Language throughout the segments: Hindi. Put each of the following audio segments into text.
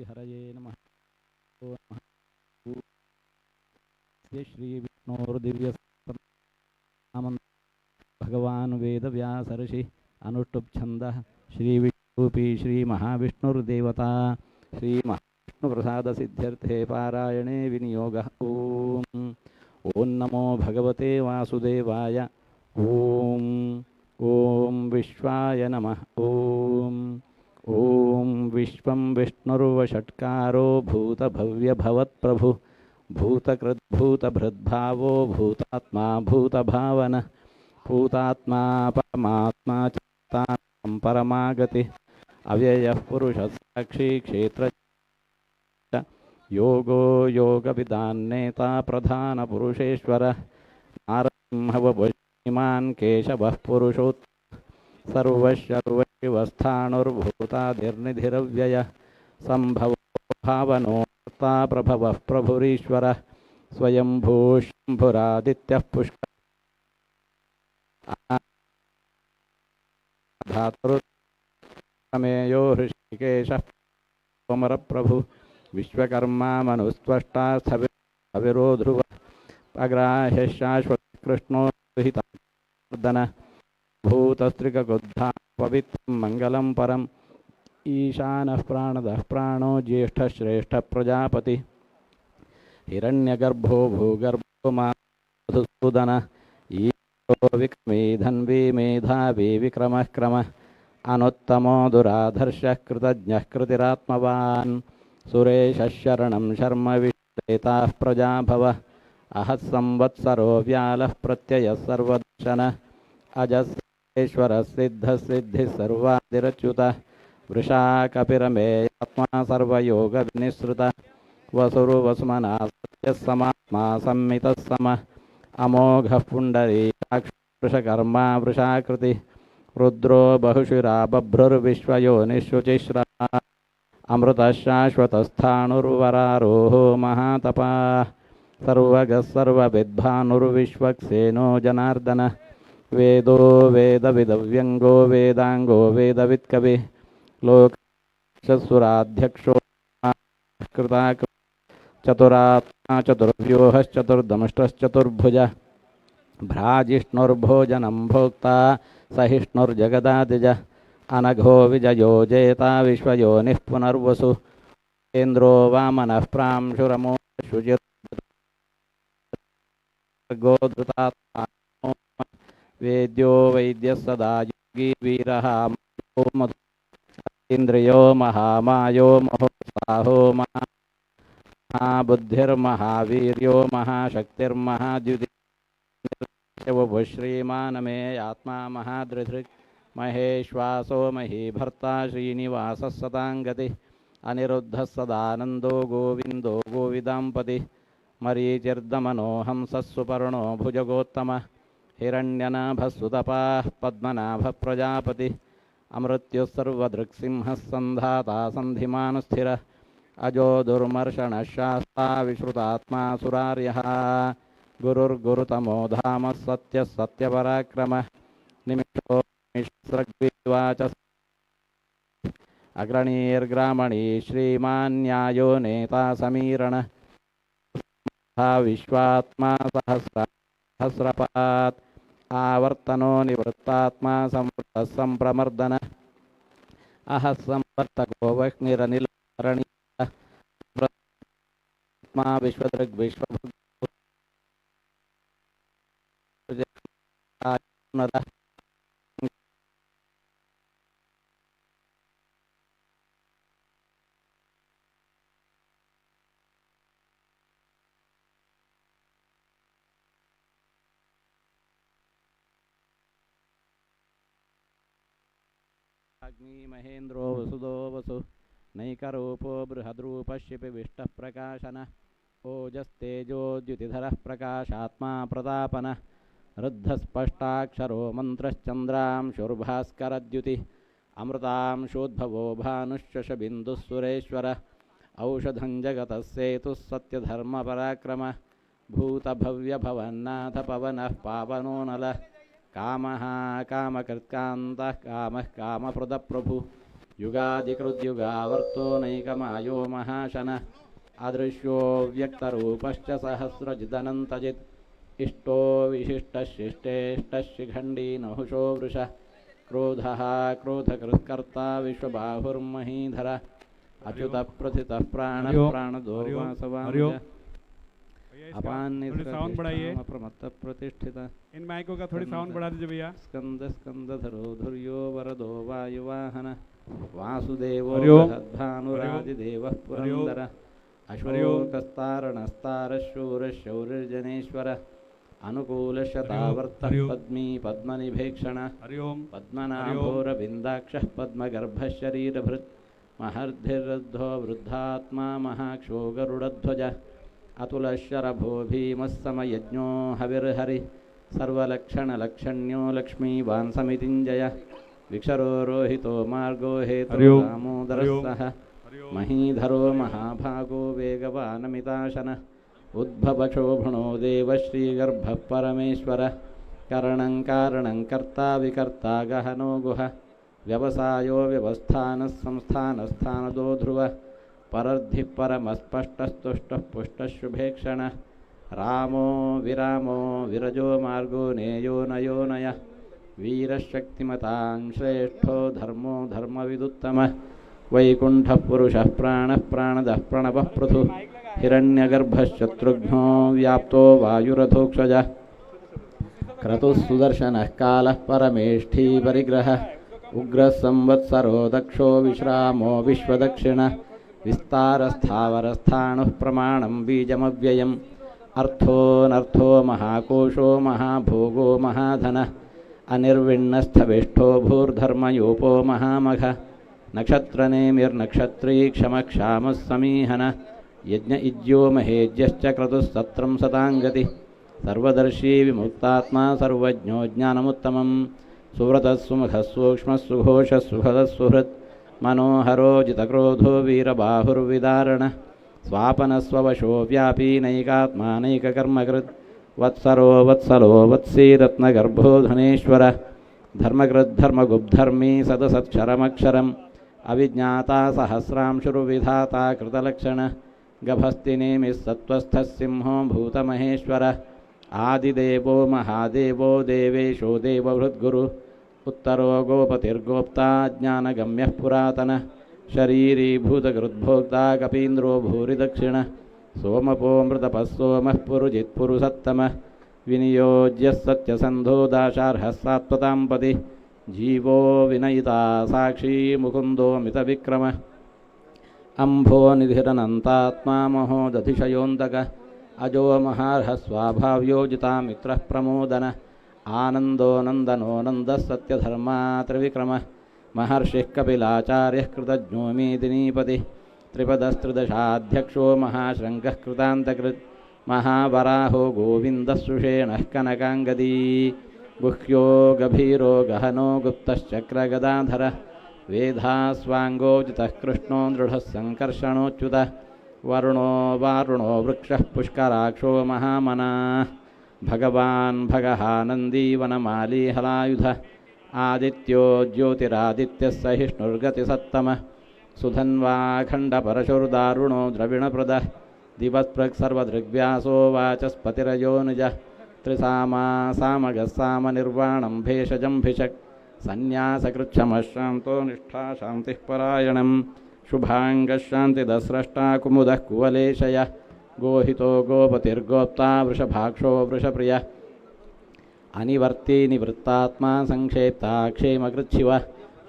हरये नमः। ओं नमः श्री विष्णोर्दिव्य भगवान वेदव्यास ऋषि अनुष्टुप छंदः श्री विष्णुरूपी श्री महाविष्णुर्देवता श्री महाविष्णु प्रसाद सिद्ध्यर्थे पारायणे विनियोगः। ओम ओम नमो भगवते वासुदेवाय। ओम ओम विश्वाय नमः। ओम ओम विश्वं विष्णुर्वषट्कारो भूतभव्यभवत्प्रभु भूतकृद्भूतभृद्भावो भूतात्मा भूतभावन भूतात्मा परमात्मा चित्तानां परमागति अव्ययः पुरुषः साक्षी क्षेत्र योगो योगविदान्नेता प्रधानपुरुषेश्वरः नारसिंहवपुः श्रीमान् केशवः पुरुषोत्तमः सर्वशर्वशिवस्थाणुर्भूतादिर्निधिरव्ययः सम्भवो भावनो कर्ता प्रभवः प्रभुरीश्वरः स्वयंभू शम्भुरादित्यः धातुर्मेयो हृषिकेशः कोमरप्रभु विश्वकर्मा मनुस्त्वष्टा स्थविरो ध्रुवः अग्राह्यः शाश्वतः कृष्णो दुहितवर्धन भूतस्त्रिकगुद्धा पवित्रं मङ्गलं परम् ईशानः प्राणदः प्राणो ज्येष्ठः श्रेष्ठः प्रजापति हिरण्यगर्भो भूगर्भो मधुसूदन ईशो विक्रमी धन्वी मेधावी विक्रमः क्रमः अनुत्तमो दुराधर्षः कृतज्ञः कृतिरात्मवान् सुरेशः शरणं शर्म विश्वेताः प्रजाभवः अहः संवत्सरो व्यालः प्रत्ययः सर्वदर्शनः अजस्रेश्वरः सिद्धः सिद्धिः सर्वादिरच्युतः वृषा कपिरमेयात्मा सर्वयोगविनिःसृतः वसुरुवसुमना सत्यः समात्मा संमितः समः अमोघः पुण्डरीकाक्षः वृषकर्मा वृषाकृतिः रुद्रो बहुशिरा बभ्रुर्विश्वयोनिःशुचिश्रवः अमृतः शाश्वतस्थाणुर्वरारोहो महातपाः सर्वगः सर्वविद्भानुर्विश्वक्सेनो जनार्दनः वेदो वेदविदव्यङ्गो वेदाङ्गो वेदवित्कविः लोकसुराध्यक्षो कृताकृ चतुरात्मा चतुर्व्यूहश्चतुर्दमष्टश्चतुर्भुजः भ्राजिष्णुर्भोजनं भोक्ता सहिष्णुर्जगदादिजः अनघो विजयो जेता विश्वयोनिः पुनर्वसु इन्द्रो वामनः प्रांशुरमो शुचिर्गोधृतात्मा वेद्यो वैद्यः सदा योगी वीरः इन्द्रियो महामायो महोत्साहो महाबुद्धिर्महावीर्यो महाशक्तिर्महाद्युतिर्वपुः श्रीमान् मे आत्मा महादृधृक् महेश्वासो महीभर्ता श्रीनिवासः सताङ्गतिः अनिरुद्धः सदानन्दो गोविन्दो गोविदाम्पतिः मरीचिर्दमनो हंसः सुपर्णो भुजगोत्तमः हिरण्यनाभः सुतपाः पद्मनाभः प्रजापतिः अमृत्युः सर्वदृक्सिंहः सन्धाता सन्धिमान् स्थिरः अजो दुर्मर्षणः शास्ता विश्रुतात्मा सुरार्यः गुरुर्गुरुतमो धामः सत्यः सत्यपराक्रमः निमिषो निमिषसृग्विवाच अग्रणीर्ग्रामणी श्रीमान्यायो नेता समीरणः विश्वात्मा सहस्रपात् आवर्तनो निवृत्तात्मा संवृत्तः सम्प्रमर्दनः अहः संवर्तको वह्निरनिलरणीयः आत्मा विश्वदृग्विश्वभुक् अग्नि महेन्द्रो वसुदो वसु नैकरूपो बृहद्रूपः शिपिविष्टः प्रकाशनः ओजस्तेजोद्युतिधरः प्रकाशात्मा प्रतापनः रुद्धस्पष्टाक्षरो मन्त्रश्चन्द्रांशुर्भास्करद्युतिः अमृतांशोद्भवो भानुश्चशबिन्दुः सुरेश्वरः औषधं जगतः सेतुः सत्यधर्मपराक्रमः भूतभव्यभवन्नाथ पवनः पावनो नलः कामः कामकृत्कान्तः कामः कामप्रदप्रभुः युगादिकृद्युगावर्तो नैकमायो महाशनः अदृश्यो व्यक्तरूपश्च सहस्रजिदनन्तजित् इष्टो विशिष्टशिष्टेष्टशिखण्डी नहुषो वृषः क्रोधः क्रोधकृत्कर्ता विश्वबाहुर्महीधर अच्युतः प्रथितः प्राणः प्राणदो वासवानुज साउंड बढ़ाइए। प्रमत्तः प्रतिष्ठितः। इन माइकों का थोड़ी साउंड बढ़ा दीजिए भैया। स्कंद स्कंदधरो धुर्यो वरदो वायुवाहन वासुदेवो भानुरादिदेवः पुरन्दरः अशोकस्तारणस्तारशूरशौर्यजनेश्वर अनुकूलशतावर्तः पद्मी पद्मनिभेक्षण पद्मनाभोरविन्दाक्षः पद्मगर्भः शरीरभृत् महर्धिर्रद्धो वृद्धात्मा महाक्षो गरुडध्वज अतुलशरभो भीमः समयज्ञो हविर्हरि सर्वलक्षणलक्षण्यो लक्ष्मीवान् समितिञ्जय विक्षरो रोहितो मार्गो हेतु दामोदरः महीधरो महाभागो वेगवानमिताशन उद्भवक्षोभणो देवश्रीगर्भः परमेश्वर करणं कारणं कर्ता विकर्ता गहनो गुह व्यवसायो व्यवस्थानः संस्थानस्थानदो ध्रुव परर्धि परमस्पष्टस्तुष्टः पुष्टः शुभेक्षणः रामो विरामो विरजो मार्गो नेयो नयो नय वीरशक्तिमतां श्रेष्ठो धर्मो धर्मविदुत्तमः वैकुण्ठः पुरुषः प्राणः प्राणदः प्रणवः पृथु हिरण्यगर्भश्शत्रुघ्नो व्याप्तो वायुरथोक्षजः क्रतुः सुदर्शनः कालः परमेष्ठी परिग्रहः उग्रः संवत्सरो दक्षो विश्रामो विश्वदक्षिणः विस्तारस्थावरस्थाणुः प्रमाणं बीजमव्ययम् अर्थोऽनर्थो महाकोशो महाभोगो महाधनः अनिर्विण्णस्थविष्ठो भूर्धर्मयोपो महामघ नक्षत्रनेमिर्नक्षत्री क्षमक्षामः समीहन यज्ञ इज्यो महेज्यश्च क्रतुः सत्रं सताङ्गति सर्वदर्शी विमुक्तात्मा सर्वज्ञो ज्ञानमुत्तमं सुव्रतः सुमुखः सूक्ष्मः सुघोषः सुखदः सुहृत् मनोहरो जितक्रोधो वीरबाहुर्विदारणः स्वापनस्ववशो व्यापी नैकात्मानैककर्मकृत् वत्सरो वत्सलो वत्सी रत्नगर्भो धनेश्वर धर्मकृद्धर्मगुब्धर्मी सदसत्क्षरमक्षरम् अविज्ञाता सहस्रांशुर्विधाता कृतलक्षण गभस्तिनेमिः सत्त्वस्थः सिंहो भूतमहेश्वर आदिदेवो महादेवो देवेशो देवभृद्गुरु उत्तरो गोपतिर्गोप्ता ज्ञानगम्यः पुरातनः शरीरी भूतकृद्भोक्ता कपीन्द्रो भूरिदक्षिण सोमपो मृतपः सोमः पुरुजित्पुरुसत्तमः विनियोज्यः सत्यसन्धो दाशार्हः सात्वतां पति जीवो विनयिता साक्षी मुकुन्दोऽमितविक्रमः अम्भो निधिरनन्तात्मा महोदधिशयोऽन्तक अजो महार्हः स्वाभाव्योजिता मित्रः प्रमोदन आनन्दो नन्दनो नन्दः सत्यधर्मा त्रिविक्रमः महर्षिः कपिलाचार्यः कृतज्ञो मेदिनीपतिः त्रिपदस्त्रिदशाध्यक्षो महाशृङ्गः कृतान्तकृत् महावराहो गोविन्दः सुषेणः कनकाङ्गदी गुह्यो गभीरो गहनो गुप्तश्चक्रगदाधरः वेधास्वाङ्गोजितः कृष्णो दृढः सङ्कर्षणोच्युतः वरुणो वारुणो वृक्षः पुष्कराक्षो महामनाः भगवान् भगः नन्दीवनमाली हलायुधः आदित्यो ज्योतिरादित्यः सहिष्णुर्गतिसत्तमः सुधन्वाखण्डपरशुर्दारुणो द्रविणप्रदः दिवस्पृक्सर्वदृग्व्यासो वाचस्पतिरयो निजः त्रिसामा सामगः सामनिर्वाणं भेषजम्भिषक् सन्न्यासकृच्छमः शान्तो निष्ठा शान्तिः परायणं शुभाङ्गः शान्तिदस्रष्टा कुमुदः कुवलेशयः गोहितो गोपतिर्गोप्ता वृषभाक्षो वृषप्रियः अनिवर्ती निवृत्तात्मा संक्षेप्ता क्षेमकृच्छिवः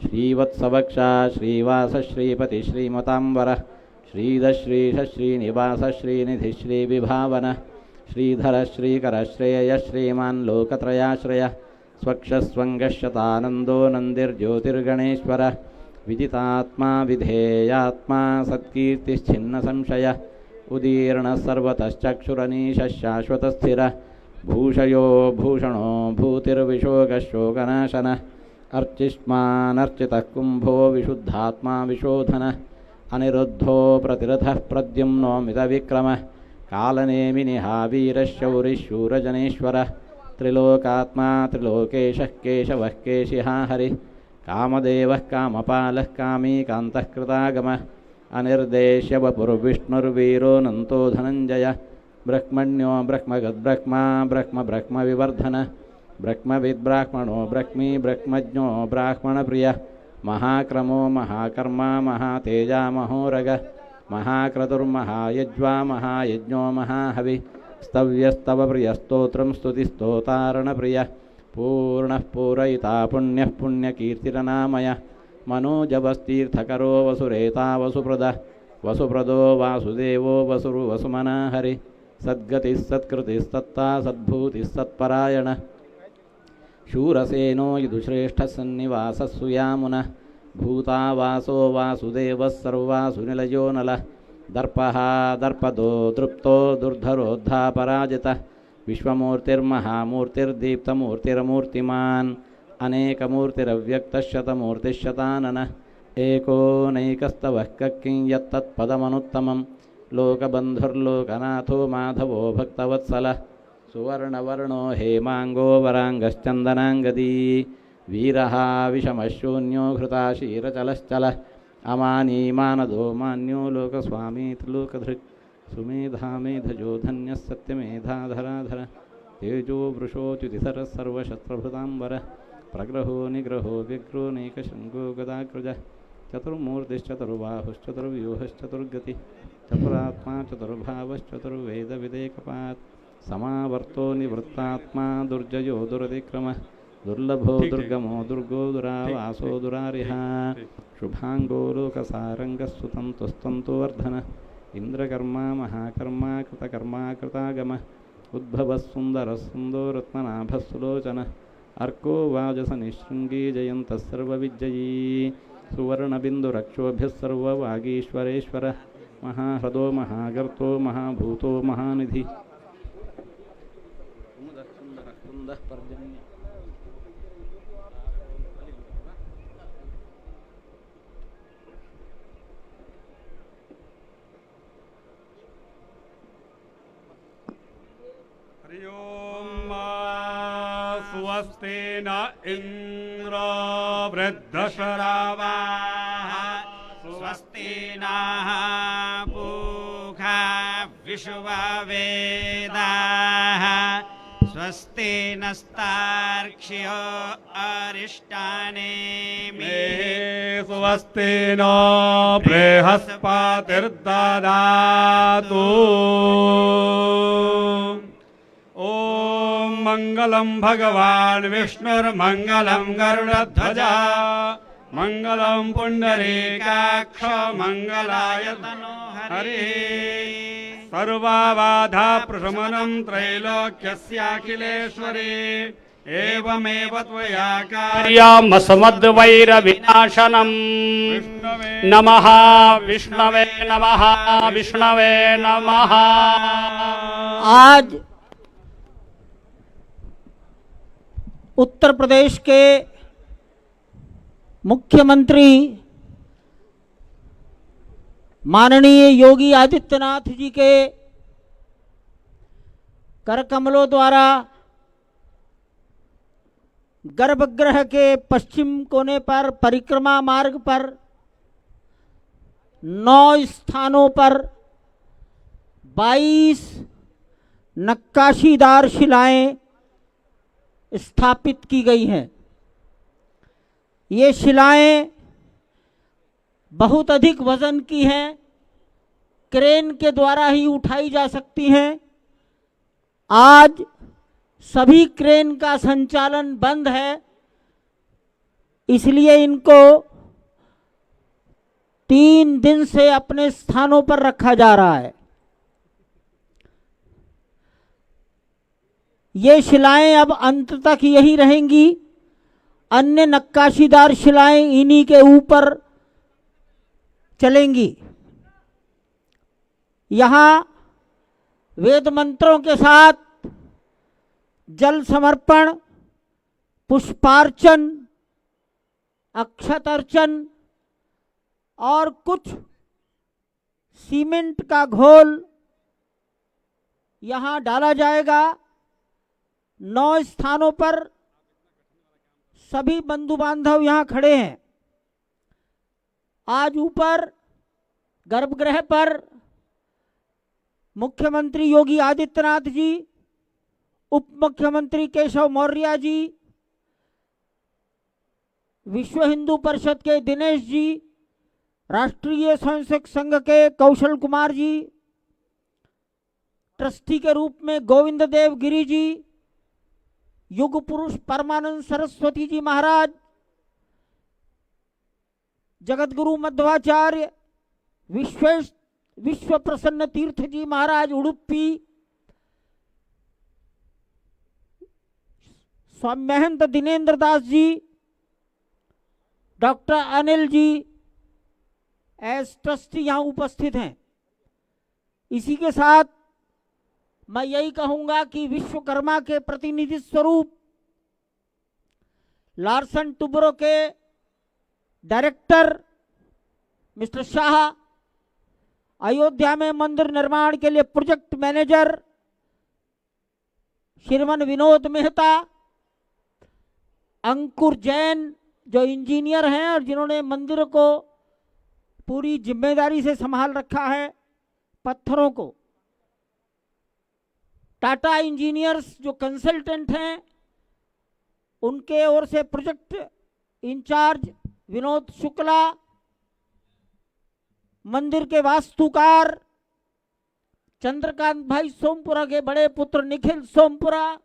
श्रीवत्सवक्षा श्रीवासः श्रीपति श्रीमताम्बरः श्रीधश्रीश श्रीनिवास श्रीनिधि श्रीविभावनः श्रीधरः श्रीकरः श्रेयः श्रीमान् लोकत्रयाश्रयः स्वक्षस्वङ्गश्यतानन्दो नन्दिर्ज्योतिर्गणेश्वरः विदितात्मा विधेयात्मा सत्कीर्तिश्छिन्नसंशयः उदीर्णः सर्वतश्चक्षुरनीशः शाश्वतस्थिरः भूषयो भूषणो भूतिर्विशोकशोकनाशनः अर्चिष्मानर्चितः कुम्भो विशुद्धात्मा विशोधनः अनिरुद्धो प्रतिरथः प्रद्युम्नो मितविक्रमः कालनेमिनिहावीरः शौरिशूरजनेश्वरः त्रिलोकात्मा त्रिलोकेशः केशवः केशिहा हरिः कामदेवः कामपालः कामी कान्तः कृतागमः अनिर्देश्य वपुर्विष्णुर्वीरोऽनन्तो धनञ्जय ब्रह्मण्यो ब्रह्मगद्ब्रह्मा ब्रह्मविवर्धन ब्रह्मविद्ब्राह्मणो ब्रह्मी ब्रह्मज्ञो ब्राह्मणप्रियः महाक्रमो महाकर्मा महातेजा महोरग महाक्रतुर्महायज्वा महायज्ञो महाहवि स्तव्यस्तवप्रियस्तोत्रं स्तुतिस्तोतारणप्रियः पूर्णः पूरयिता पुण्यः पुण्यकीर्तिरनामयः मनोजवस्तीर्थकरो वसुरेता वसुप्रदो वासुदेवो वसुमना हरि सद्गतिः सत्कृतिस्तत्ता सद्भूतिः सत्परायणः शूरसेनो यदुश्रेष्ठः सन्निवासः सुयामुनः भूतावासो वासुदेवः सर्वासुनिलयो नलः दर्पः दर्पदो दृप्तो दुर्धरोद्धापराजितः विश्वमूर्तिर्महामूर्तिर्दीप्तमूर्तिरमूर्तिमान् अनेकमूर्तिरव्यक्तशतमूर्तिशताननः एको नैकस्तवः किं यत्तत्पदमनुत्तमं लोकबन्धुर्लोकनाथो माधवो भक्तवत्सलः सुवर्णवर्णो हेमांगो वरांगश्चंदनांगदी वीरः विषमशून्यो घृताशीरचलश्चलः अमानी मानदो मान्यो लोकस्वामी त्रिलोकधृक् सुमेधामेधजो धन्यः सत्यमेधाधराधर तेजो वृषोच्युतिसरः सर्वशस्त्रभृतांबरः प्रग्रहो निग्रहो व्यग्रो नैकशृङ्गो गदाकृजः चतुर्मूर्तिश्चतुर्बाहुश्चतुर्व्यूहश्चतुर्गतिः चतुरात्मा चतुर्भावश्चतुर्वेदविदेकपात् समावर्तो निवृत्तात्मा दुर्जयो दुरतिक्रमः दुर्लभो दुर्गमो दुर्गो दुरावासो दुरारिः शुभांगो लोकसारंगः सुतन्तुस्तन्तुवर्धनः इंद्रकर्मा महाकर्मा कृतकर्मा कृतागमः उद्भवः सुन्दरः सुन्दो रत्ननाभः सुलोचनः अर्को वाजसनिशृङ्गी जयन्तः सर्वविजयी सुवर्णबिन्दुरक्षोभ्यः सर्ववागीश्वरेश्वरः महाह्रदो महागर्तो महाभूतो महानिधि पर्जन्य हरि ओम स्वस्ति न इंद्रो वृद्धश्रवाः स्वस्ति नः पूषा विश्ववेदाः स्वस्ति नस्तार्क्ष्यो अरिष्टानेमि स्वस्ति नो बृहस्पतिर्ददातु ओम मंगलम भगवान विष्णुर्मंगलम गरुड़ध्वजा मंगलम पुंडरीकाक्ष मंगलाय तनो हरि सर्वाबाधा प्रशमनं त्रैलोक्यस्याखिलेश्वरी एवमेव त्वया कार्यमसमद्वैरविनाशनम् नमः विष्णवे नमः विष्णवे नमः। आज उत्तर प्रदेश के मुख्यमंत्री माननीय योगी आदित्यनाथ जी के करकमलों द्वारा गर्भगृह के पश्चिम कोने पर परिक्रमा मार्ग पर 9 स्थानों पर 22 नक्काशीदार शिलाएं स्थापित की गई हैं। ये शिलाएं बहुत अधिक वजन की हैं, क्रेन के द्वारा ही उठाई जा सकती हैं। आज सभी क्रेन का संचालन बंद है, इसलिए इनको 3 दिन से अपने स्थानों पर रखा जा रहा है। ये शिलाएं अब अंत तक यही रहेंगी। अन्य नक्काशीदार शिलाएं इन्हीं के ऊपर चलेंगी। यहाँ वेद मंत्रों के साथ जल समर्पण, पुष्पार्चन, अक्षत अर्चन और कुछ सीमेंट का घोल यहाँ डाला जाएगा। 9 स्थानों पर सभी बंधु बांधव यहाँ खड़े हैं। आज ऊपर गर्भगृह पर मुख्यमंत्री योगी आदित्यनाथ जी, उप मुख्यमंत्री केशव मौर्य जी, विश्व हिंदू परिषद के दिनेश जी, राष्ट्रीय स्वयंसेवक संघ के कौशल कुमार जी, ट्रस्टी के रूप में गोविंद देव गिरी जी, युग पुरुष परमानंद सरस्वती जी महाराज, Jagat Guru Madhvacharya Vishwa Prasanna Tirtha ji Maharaj Udupi, Swami Mahant Dinendra Das ji, doctor Anil ji as trustee यहाँ उपस्थित हैं। इसी के साथ मैं यही कहूंगा कि विश्वकर्मा के प्रतिनिधि स्वरूप लार्सन टुब्रो के डायरेक्टर मिस्टर शाह, अयोध्या में मंदिर निर्माण के लिए प्रोजेक्ट मैनेजर श्रीमान विनोद मेहता, अंकुर जैन जो इंजीनियर हैं और जिन्होंने मंदिर को पूरी जिम्मेदारी से संभाल रखा है, पत्थरों को, टाटा इंजीनियर्स जो कंसल्टेंट हैं उनके ओर से प्रोजेक्ट इंचार्ज विनोद शुक्ला, मंदिर के वास्तुकार चंद्रकांत भाई सोमपुरा के बड़े पुत्र निखिल सोमपुरा,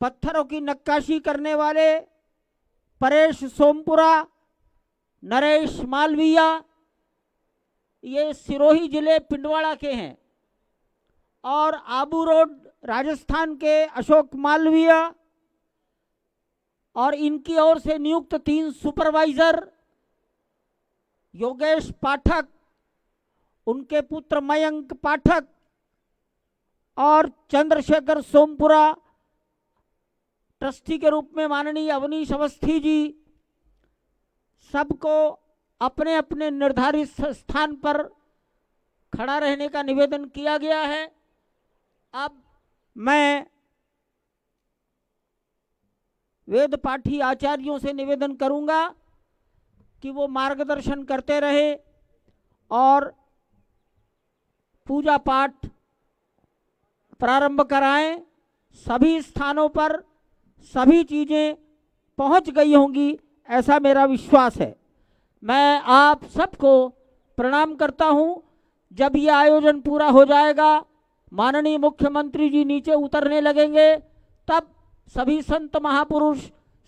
पत्थरों की नक्काशी करने वाले परेश सोमपुरा, नरेश मालविया, ये सिरोही जिले पिंडवाड़ा के हैं, और आबू रोड राजस्थान के अशोक मालविया, और इनकी ओर से नियुक्त 3 सुपरवाइजर योगेश पाठक, उनके पुत्र मयंक पाठक और चंद्रशेखर सोमपुरा, ट्रस्टी के रूप में माननीय अवनीश अवस्थी जी, सबको अपने अपने निर्धारित स्थान पर खड़ा रहने का निवेदन किया गया है। अब मैं वेद पाठी आचार्यों से निवेदन करूंगा कि वो मार्गदर्शन करते रहे और पूजा पाठ प्रारंभ कराएं। सभी स्थानों पर सभी चीज़ें पहुंच गई होंगी, ऐसा मेरा विश्वास है। मैं आप सबको प्रणाम करता हूं। जब ये आयोजन पूरा हो जाएगा, माननीय मुख्यमंत्री जी नीचे उतरने लगेंगे, तब सभी संत महापुरुष,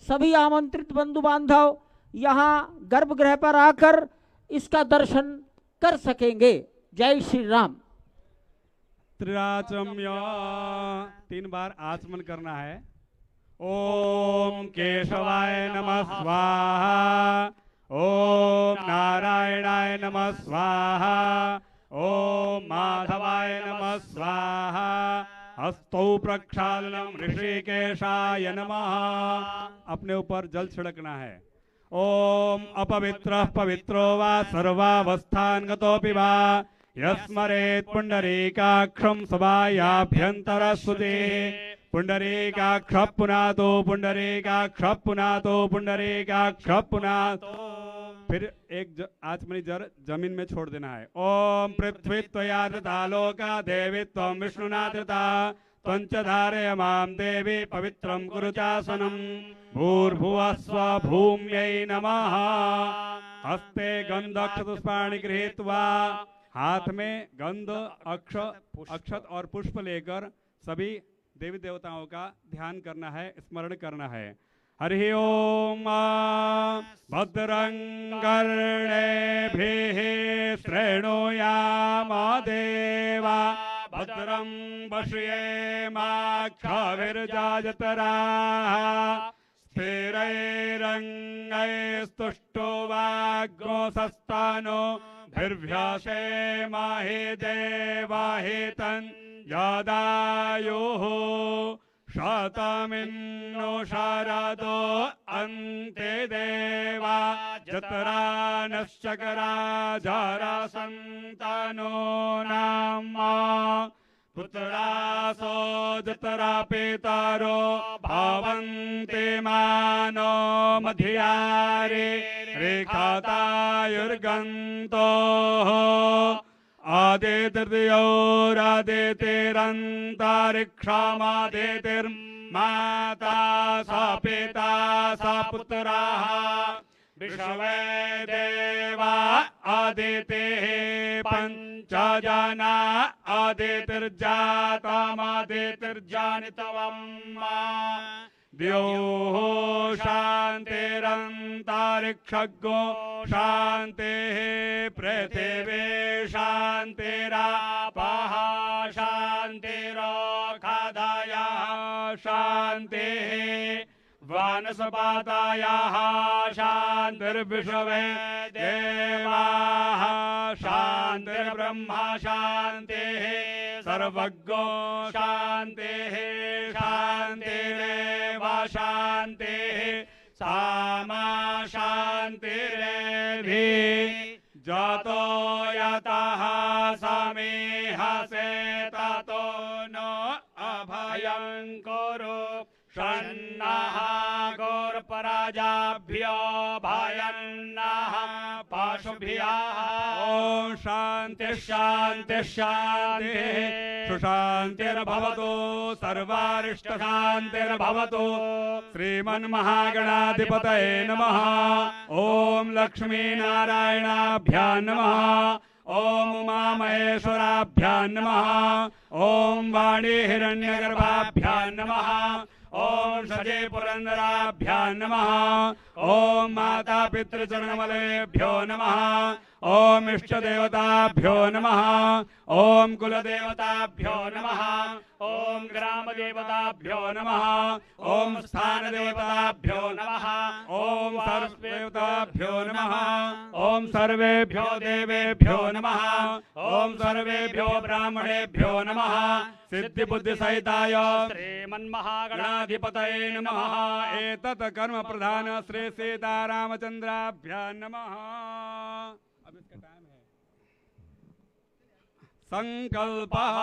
सभी आमंत्रित बंधु बांधव यहाँ गर्भगृह पर आकर इसका दर्शन कर सकेंगे। जय श्री राम। त्रिराचम्य 3 बार आचमन करना है। ओम केशवाय नमः स्वाहा, ओम नारायणाय नमः स्वाहा, ओम माधवाय नमः स्वाहा, हस्तौ प्रक्षालनम ऋषिकेशाय नमः। अपने ऊपर जल छिड़कना है। ओम अपवित्रः पवित्रो वा सर्वावस्थान्गतोऽपि वा यस्मरेत् पुण्डरीकाक्षं सभायाभ्यन्तरस्वते। पुण्डरीकाक्ष पुनातो, पुण्डरीकाक्ष पुनातो, पुण्डरीकाक्ष पुनातो। फिर एक आचमनी जल जमीन में छोड़ देना है। ओम पृथ्वी त्वया धृता लोका देवी त्वं विष्णुना धृता, त्वंच धारय मां देवी पवित्रं कुरु चासनं। भूर्भुवः स्वः भूम्यै नमः। हस्ते गंध अक्षत पुष्पाणि गृहीत्वा, हाथ में गंध अक्षत और पुष्प लेकर सभी देवी देवताओं का ध्यान करना है, स्मरण करना है। हरि ओम। भद्रं कर्णेभिः शृणुयाम देवा, भद्रं पश्येमाक्षभिर्जाजतराः। स्थिरैरङ्गैस्तुष्टुवाग्रोसस्तानो भिर्भ्यासेमाहि देवाहितं यदायुः। शतमिन्नो शारदो अन्ते देवा, जतरा नश्चकरा जरासन्तानो नाम। पुत्रासो जतरा पितरो भवन्ति मानो मध्यारे रेखातायुर्गन्तो आदितिर्योरादितिरन्तरिक्षामादितिर्माता स पिता स पुत्राः विश्वे देवा आदितिः पञ्च जना आदितिर्जातमादितिर्जानितवम् द्योः शान्तिरन्तरिक्षगो शान्तिः पृथिवी शान्तिरापः शान्तिरोखदयः शान्तिः वनस्पतयः शान्तिर्विश्वे देवाः शान्तिर्ब्रह्म शान्तिः सर्वज्ञो शान्तिः शान्तिरेव शान्तिः सामा शान्तिरेधि जातो यतः समीहसे ततो नो अभयं कुरु षण्णः गौरपराजाभ्यो भयन्नः पाशुभ्यः ॐ शान्ति शान्ति शान्तिः सुशान्तिर्भवतु सर्वारिष्ट शान्तिर्भवतु श्रीमन्महागणाधिपतये नमः ॐ लक्ष्मीनारायणाभ्यां नमः ॐ उमामहेश्वराभ्यां नमः ॐ वाणी हिरण्यगर्भाभ्यां नमः ॐ सजे पुरन्दराभ्यां नमः ॐ माता पितृचरणमलेभ्यो नमः ॐ इष्टदेवताभ्यो नमः ॐ कुलदेवताभ्यो नमः ॐ ग्रामदेवताभ्यो नमः ॐ स्थानदेवताभ्यो नमः ॐ सर्वदेवताभ्यो नमः ॐ सर्वेभ्यो देवेभ्यो नमः ॐ सर्वेभ्यो ब्राह्मणेभ्यो नमः सिद्धिबुद्धिसहिताय श्रीमन्महागणाधिपतये नमः एतत् कर्म प्रधान श्री सीतारामचंद्राभ्यां नमः। अब इसका टाइम है। संकल्पः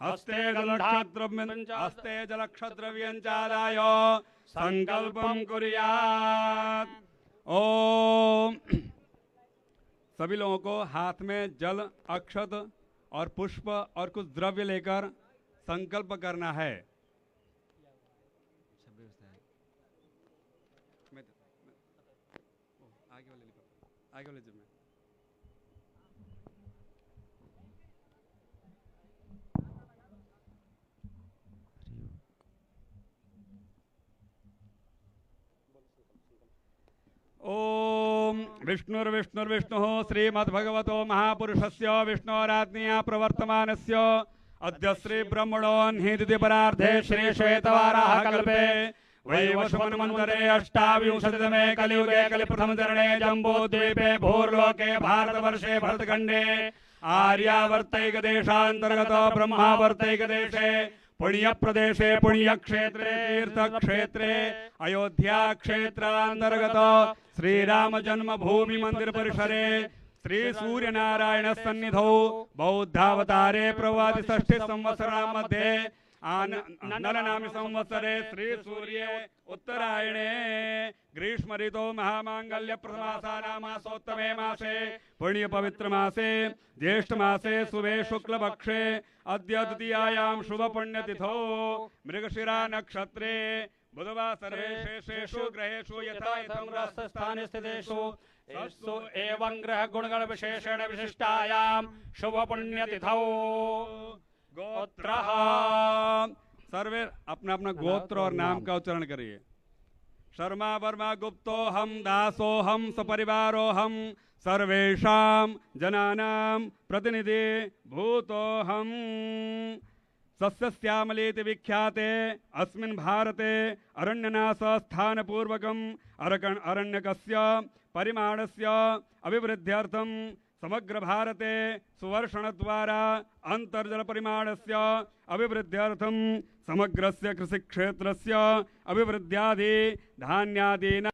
हस्ते जलक्षत्रव्यञ्चादाय संकल्पं कुर्यात्। ओम सभी लोगों को हाथ में जल अक्षत और पुष्प और कुछ द्रव्य लेकर संकल्प करना है। आगे वाले जब ओम विष्णुर्विष्णुर्विष्णुः श्रीमद्भगवतो महापुरुषस्य विष्णोराज्ञया प्रवर्तमानस्य अद्य श्री ब्रह्मणोऽन्हिदिति परार्धे श्री श्वेतवाराह कल्पे वैवस्वन्मन्वन्तरे अष्टाविंशतितमे कलियुगे कलिप्रथमचरणे जम्बूद्वीपे भूर्लोके भारतवर्षे भरतखण्डे आर्यावर्तैकदेशान्तर्गतो ब्रह्मावर्तैकदेशे पुण्यप्रदेशे पुण्यक्षेत्रे तीर्थक्षेत्रे अयोध्या क्षेत्रान्तर्गत श्रीराम जन्मभूमि मंदिर परिसरे श्री सूर्यनारायण सन्निधौ बौद्धावतारे प्रवादि षष्ठी संवत्सरामध्ये नलनामि संवत्सरे श्री सूर्ये उत्तरायणे ग्रीष्म ऋतौ महामांगल्य प्रथमासानामासोत्तमे मासे पुण्य पवित्र मासे ज्येष्ठ मासे शुभे शुक्ल पक्षे अद्य द्वितीयायां शुभ पुण्यतिथौ मृगशिरा नक्षत्रे बुधवार सर्वेषु ग्रहेषु यथा स्थाने स्थितेषु तत्सु एवं ग्रह गुणगण विशेषण विशिष्टायां शुभ पुण्यतिथौ गोत्रः सर्वे अपना अपना गोत्र और नाम का उच्चारण करिए। शर्मा वर्मा गुप्तो हम दासो हम सपरिवारो हम सर्वेषां जनानां प्रतिनिधि भूतो हम सस्यश्यामलेति विख्याते अस्मिन् भारते अरण्यनाश स्थानपूर्वकम् अरण्यकस्य परिमाणस्य अभिवृद्ध्यर्थं समग्र भारते सुवर्षणद्वारा अंतर्जल परिमाणस्य अभिवृद्ध्यर्थं समग्रस्य कृषिक्षेत्रस्य अभिवृद्ध्यादि धान्यादीनां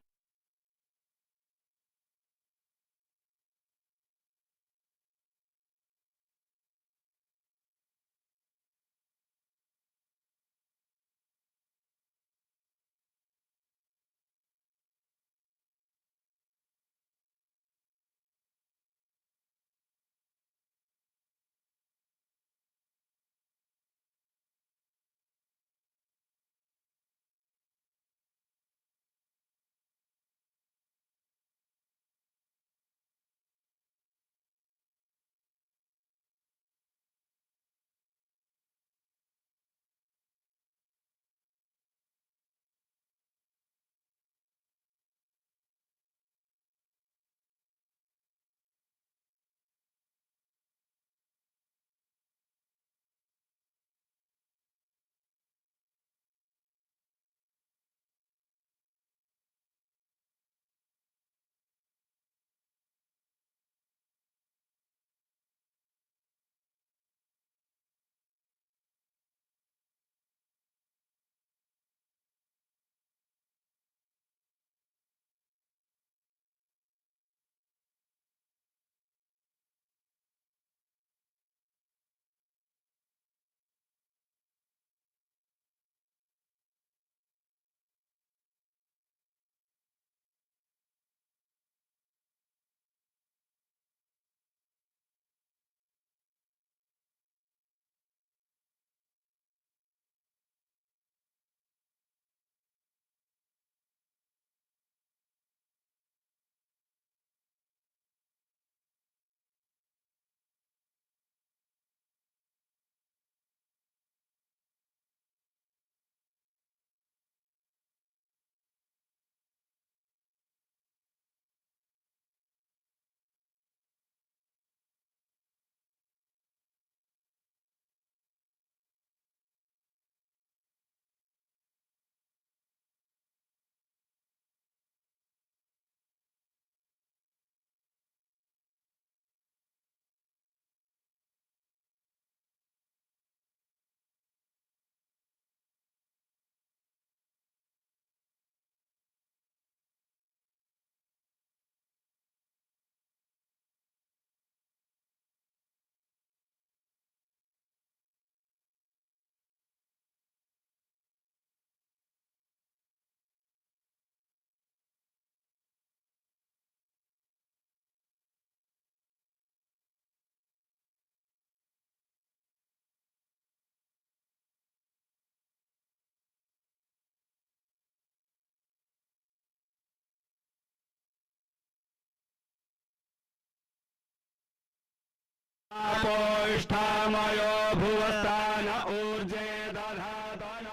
पोष्ठामयो भुवस्तान ऊर्जे दधातन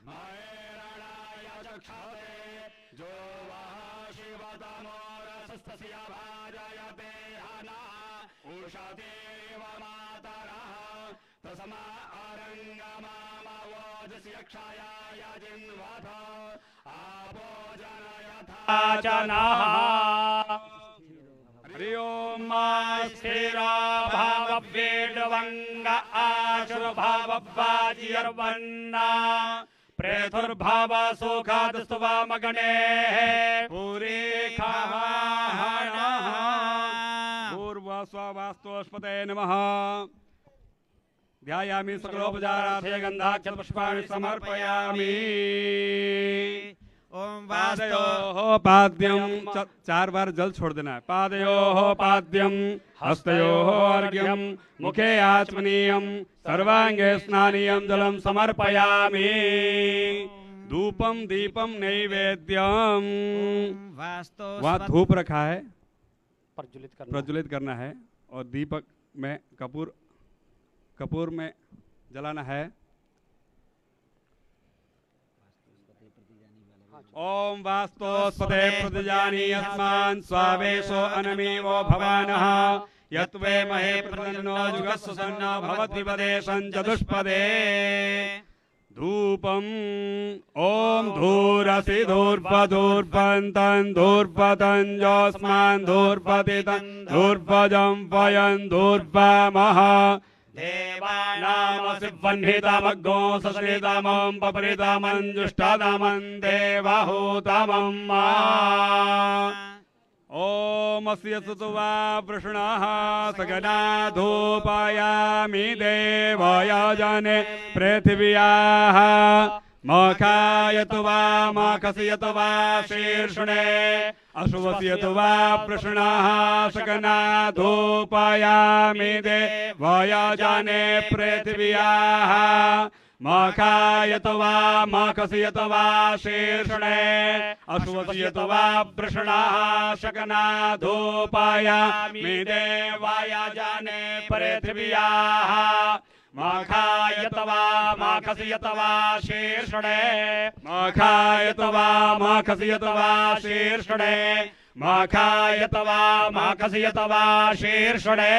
महेरणाय चक्षते जो वः शिवतमोरसस्तस्य भाजयते हनः उषतीव मातरः तस्मा अरङ्गमामवोजसि यक्षाय जिन्वथ आपो जनयथा जनः हरि ओम स्थिरा भाव वेडवंग आशुर्भाववाजिर्वन्ना प्रेथुर्भाव सुखाद स्तुवामगणे पूरे खाहाणः पूर्वस्वास्तोष्पते नमः ध्यायामि सकलोपचारार्थे गन्धाक्षतपुष्पाणि समर्पयामि ओम वास्तु पादयोः पाद्यं 4 बार जल छोड़ देना है पादयोः पाद्यं हस्तयोः अर्घ्यं मुखे आचमनीयं सर्वांगे स्नानीयं जलं समर्पयामि धूपम दीपम नैवेद्यम वास्तु वहाँ धूप रखा है प्रज्वलित करना है और दीपक में कपूर में जलाना है। ओम वास्तोस्पते प्रतिजानी अस्मान् स्वावेशो अनमीवो भवानः यत्वे महे प्रतन्नो जुगस्व सन्नो भवद्विपदे सञ्चतुष्पदे धूपम ओम धूरसि धूर्पधूर्पन्तं धूर्पतञ्जोऽस्मान् धूर्पतितं धूर्पजं वयं धूर्पमः देवानामसि वह्नितामग्गो ससरितामं पपरितामं जुष्टातामं देवहूतमं मा ओम अस्य सुतवा वृषणाः सगना धूपयामि देवयाजने पृथिव्याः मखायतु वा माखसयतु वा शीर्षणे अशुभस्यतु वा वृषणाः सगना धूपयामि देवयाजने पृथिव्याः मखायतु वा माखसयतु वा शीर्षणे अशुभस्यतु वा वृषणाः शकना धूपयामि देवयाजने पृथिव्याः मखायतु वा माखसयतु वा शीर्षणे मखायतु वा माखसयतु वा शीर्षणे मखायतु वा माखसयतु वा शीर्षणे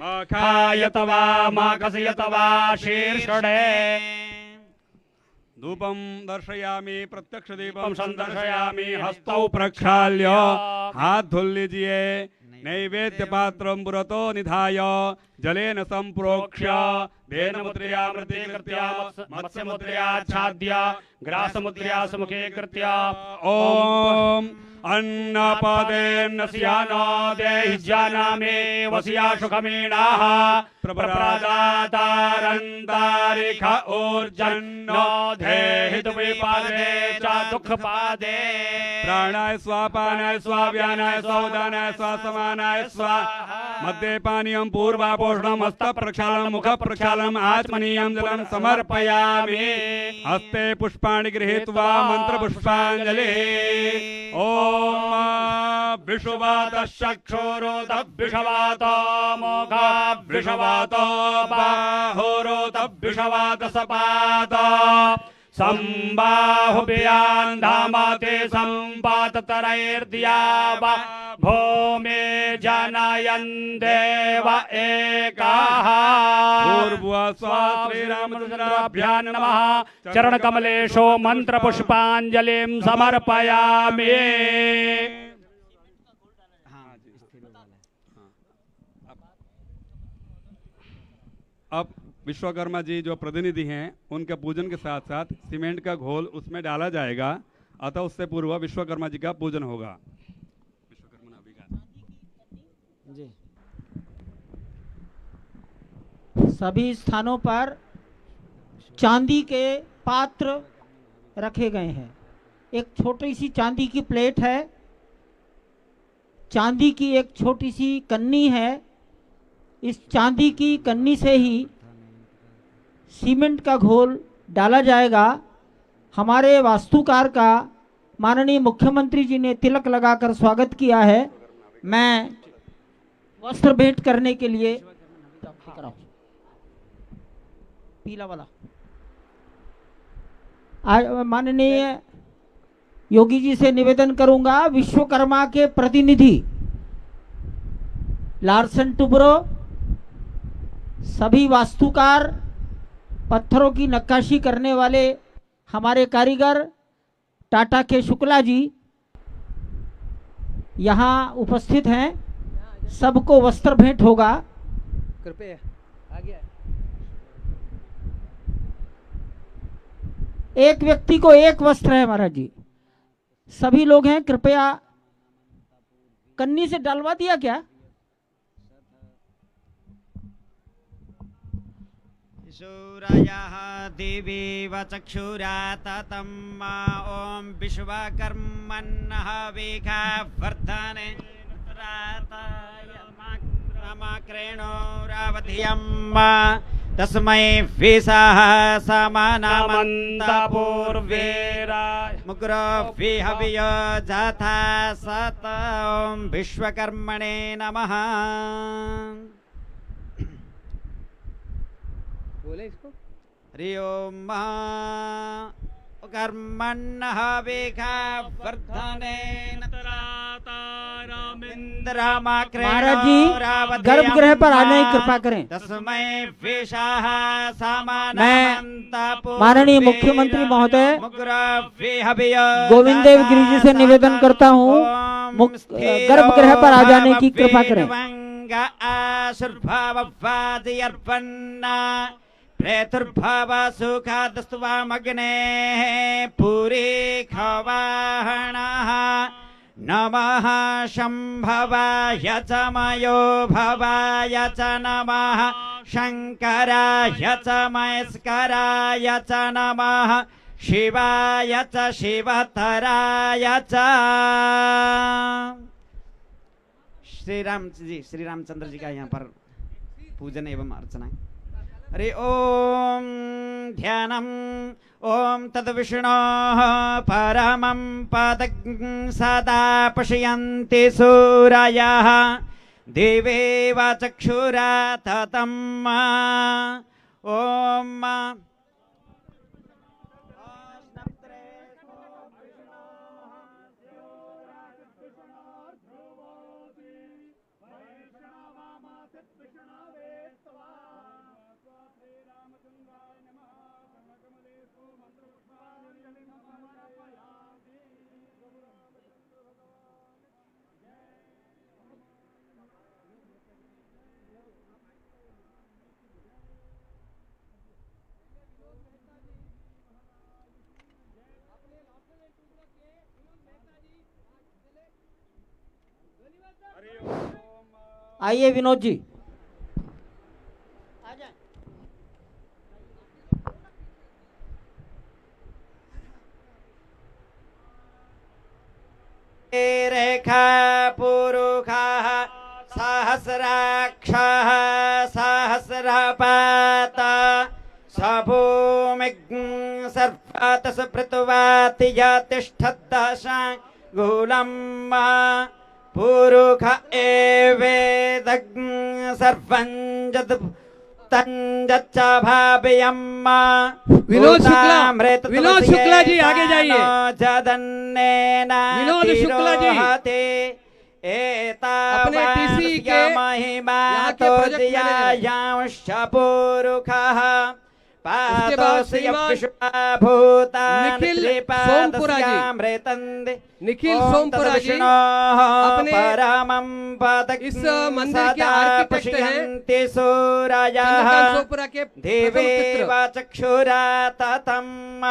मखायतु वा माखसयतु वा शीर्षणे धूपम दर्शयामि प्रत्यक्ष दीपम संदर्शयामि हस्तौ प्रक्षाल्य हाथ धुल लीजिए नैवेद्य पात्रं पुरतो निधाय जलेन संप्रोक्ष्य धेन मुद्रया मृतीकृत्य मत्स्य मुद्रयाच्छाद्य ग्रास मुद्रया सम्मुखे कृत्य ओम अन्नपदेन स्यानो देहि जानामे वस्या सुखमीणाः प्रप्रदातारन्तारिख ऊर्जन्नो देहि विपादे च दुःखपादे प्राणाय स्वापानाय स्वाव्यानाय स्वाउदानाय स्वासमानाय स्वा मध्ये पानीयं पूर्वापोषणं हस्त प्रक्षालनं मुख प्रक्षालनं आचमनीयं जलं समर्पयामि हस्ते पुष्पाणि गृहीत्वा मंत्र पुष्पाञ्जलिः ओम विषुवातः चक्षुरोतः विषवातो मोघः विषवातो बाहुरोतः विषवातः सपातो संबाहुभ्यां धामाते संपाततरैर्द्यावा भूमे जनयन् देव एकः श्रीरामचन्द्राभ्यां नमः चरणकमलेशो मन्त्रपुष्पाञ्जलिं समर्पयामि। अब विश्वकर्मा जी जो प्रतिनिधि हैं उनके पूजन के साथ साथ सीमेंट का घोल उसमें डाला जाएगा, अतः उससे पूर्व विश्वकर्मा जी का पूजन होगा। जी सभी स्थानों पर चांदी के पात्र रखे गए हैं। एक छोटी सी चांदी की प्लेट है, चांदी की एक छोटी सी कन्नी है। इस चांदी की कन्नी से ही सीमेंट का घोल डाला जाएगा। हमारे वास्तुकार का माननीय मुख्यमंत्री जी ने तिलक लगाकर स्वागत किया है। मैं वस्त्र भेंट करने के लिए पीला वाला। माननीय योगी जी से निवेदन करूंगा, विश्वकर्मा के प्रतिनिधि लार्सन टुब्रो, सभी वास्तुकार, पत्थरों की नक्काशी करने वाले हमारे कारीगर टाटा के शुक्ला जी यहाँ उपस्थित हैं। सबको वस्त्र भेंट होगा। कृपया आगे। एक व्यक्ति को एक वस्त्र है महाराज जी, सभी लोग हैं, कृपया। कन्नी से डलवा दिया क्या? सूरयः देवी वचक्षुरा ततम् ॐ विश्वकर्मणः वेगा वर्धने रावधियम् तस्मै विषः समानमन्तपूर्वेराय मुग्रविहव्य जाथा सत ॐ विश्वकर्मणे नमः। बोले इसको। हरि ओम कर्मण्यः वेगा वर्धने महाराज जी गर्भगृह पर आने की कृपा करें। तस्मै विषः मैं माननीय मुख्यमंत्री महोदय गोविंद देव गिरि जी से निवेदन करता हूँ, गर्भगृह पर आ जाने की कृपा करें। प्रेतुर्भव सुखादस्त्वामग्ने पुरी खवाहणः नमः शम्भवाय च मयो भवाय च नमः शङ्कराय च महेश्वराय च नमः शिवाय च शिवतराय च। श्री रामचंद्र जी का यहाँ पर पूजन एवं अर्चना। हरि ओम ध्यानम ओम तद्विष्णोः परमं पदं सदा पश्यन्ति सूरयः देवे वचक्षुरा ततम् ओम आइए विनोद जी। रेखा पुरुषः सहस्राक्षः सहस्रपात सभूमिग्ं सर्वतः पृथ्वाति यतिष्ठद्दशाङ्गुलं पुरुष एवेदं सर्वं जद तंजच्च भाव्यं। विनोद शुक्ला जी आगे जाइए। विनोद शुक्ला जी अपने टीसी के महिमा यहाँ के तो प्रोजेक्ट पुरुषः उसके बाद श्रीमान निखिल सोमपुरा जी अपने इस मंदिर के आर्किटेक्ट हैं, चंद्रकांत सोमपुरा के देवे पुत्र। चक्षुरा ततम्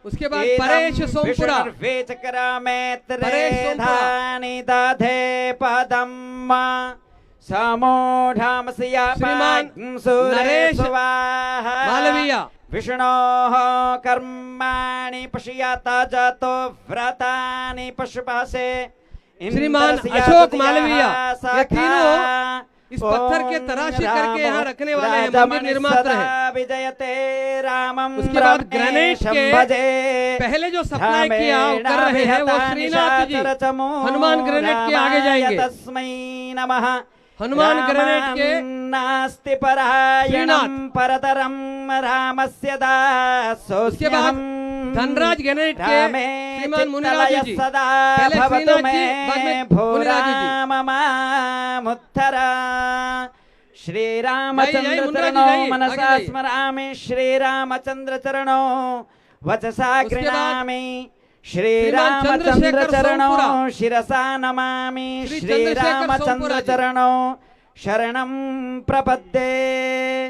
उसके बाद परेश सोमपुरा धानि दधे पदम् समूढमस्या श्रीमान नरेश मालवीय विष्णोः कर्माणि पश्यत जतो व्रतानि पशुपासे। श्रीमान अशोक मालवीय, ये तीनों इस पत्थर के तराशी करके यहाँ रखने वाले हैं, मंदिर निर्माता हैं। विजयते रामम। उसके बाद ग्रेनाइट के पहले जो सप्लाई किया कर रहे हैं वो श्रीनाथ जी हनुमान ग्रेनाइट के आगे जाएंगे। तस्मै नमः। हनुमान ग्रेनाइट के नास्ति परायणं श्रीनाथ। परतरं रामस्य उसके बाद दासोऽस्म्यहम् धनराज गणेश के रामे श्रीमान मुनिराजू जी, सदा पहले भवतु श्रीनाथ मे जी, बाद में भो मुनिराजू जी। राम मामुत्तर श्रीरामचंद्र मुनिराजू चरणो जाइए, मनसा आगे जाइए। स्मरामि श्रीरामचंद्र चरणो वचसा उसके बाद गृह्णामि श्रीमान श्रीरामचंद्र चंद्रशेखर चरणो सोमपुरा। शिरसा नमामि श्री चंद्रशेखर श्रीरामचंद्र सोमपुरा जी। चरणो शरणं प्रपद्ये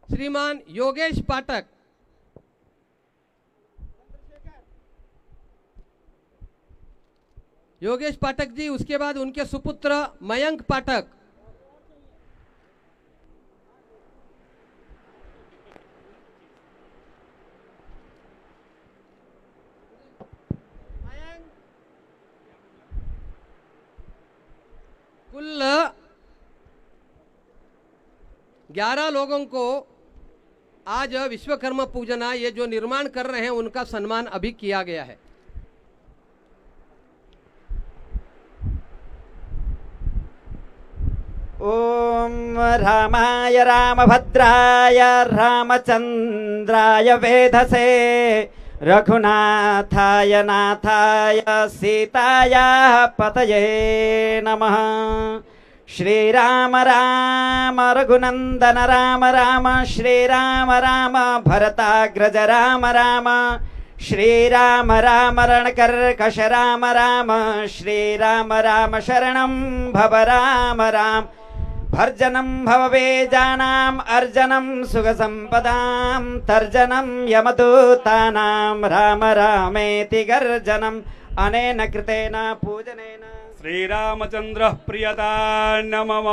श्रीमान योगेश पाठक, योगेश पाठक जी, उसके बाद उनके सुपुत्र मयंक पाठक। कुल 11 लोगों को आज विश्वकर्मा पूजना ये जो निर्माण कर रहे हैं उनका सम्मान अभी किया गया है। ओम रामाय रामभद्राय रामचंद्राय वेधसे रघुनाथाय नाथाय सीताय पतये नमः। श्रीराम राम रघुनंदन राम राम श्रीराम राम भरताग्रज राम राम श्रीराम राम रणकर्कश राम राम श्रीराम राम शरणं भव राम राम भर्जनं भववेजानाम् अर्जनं सुखसम्पदां तर्जनं यमदूतानां राम रामेति गर्जनम् अनेन कृतेन पूजनेन श्रीरामचंद्र प्रियता नमः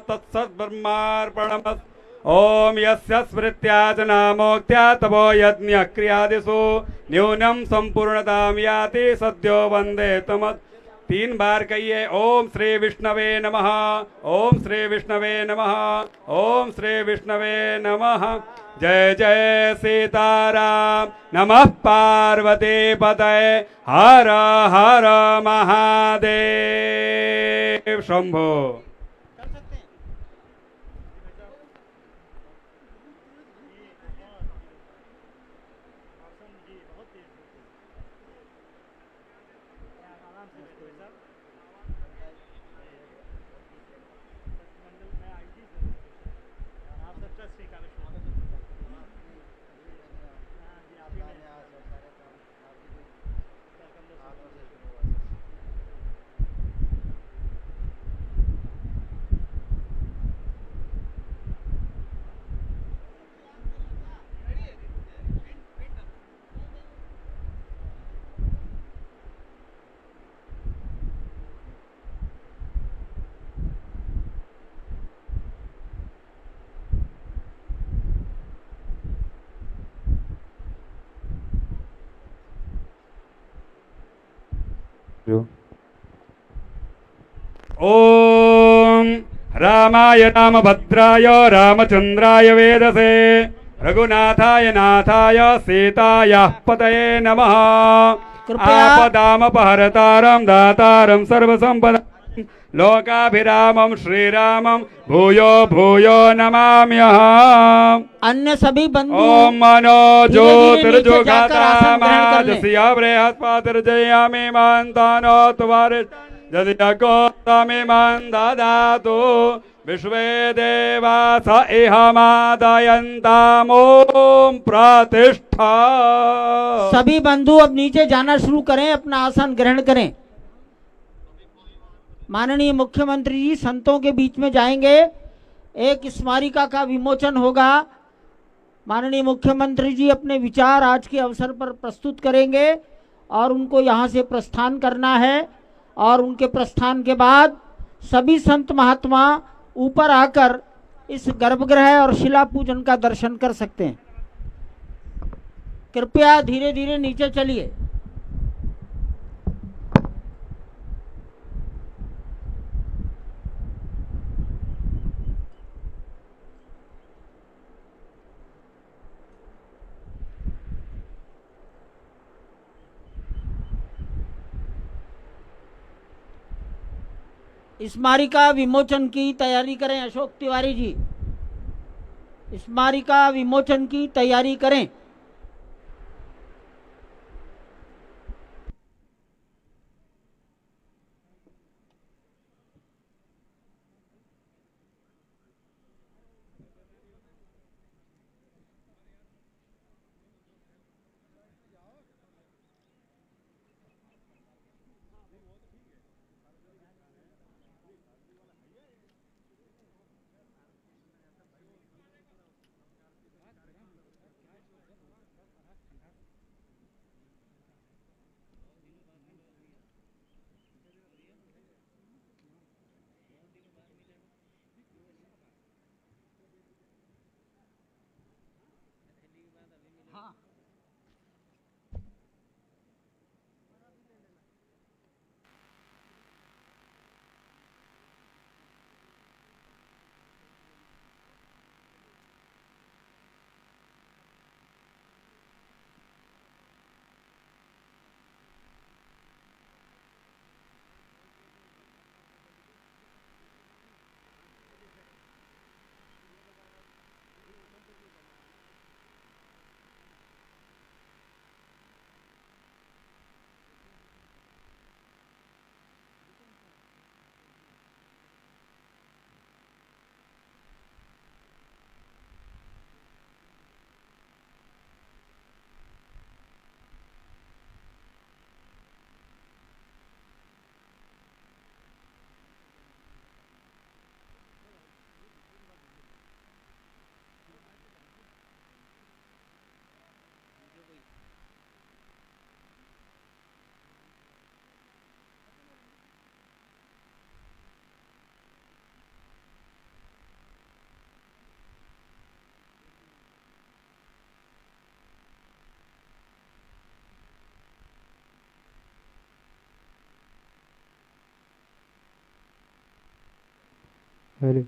तत्सद्ब्रह्मार्पणमस्तु। ओम यस्य स्मृत्या च नामोक्त्या तपो यज्ञ क्रियादिषु न्यूनं संपूर्णतां याति सद्यो वन्दे तमत्। 3 बार कहिए ओम श्री विष्णवे नमः, ओम श्री विष्णवे नमः, ओम श्री विष्णवे नमः। जय जय सीताराम। नमः पार्वती पतये हर हर महादेव शंभो। ओम रामाय रामभद्राय रामचंद्राय वेदसे रघुनाथाय नाथाय सीताय पतये नमः। आपदामपहरतारं दातारं सर्वसंपदां लोकाभिरामं श्रीरामं भूयो भूयो नमाम्यहम्। अन्य सभी बंधु ओम मनो ज्योतिर्जुगाता आसन ग्रहण कर लें। माजस्या बृहस्पतिर्जयामि मान्तानो त्वारि यदियगोतमि मन्ददातु विश्वे देवा स इहमादयन्तामोम प्रतिष्ठा। सभी बंधु अब नीचे जाना शुरू करें, अपना आसन ग्रहण करें। माननीय मुख्यमंत्री जी संतों के बीच में जाएंगे, एक स्मारिका का विमोचन होगा। माननीय मुख्यमंत्री जी अपने विचार आज के अवसर पर प्रस्तुत करेंगे और उनको यहाँ से प्रस्थान करना है। और उनके प्रस्थान के बाद सभी संत महात्मा ऊपर आकर इस गर्भगृह और शिला पूजन का दर्शन कर सकते हैं। कृपया धीरे धीरे नीचे चलिए। स्मारिका विमोचन की तैयारी करें। अशोक तिवारी जी, स्मारिका विमोचन की तैयारी करें। हेलो।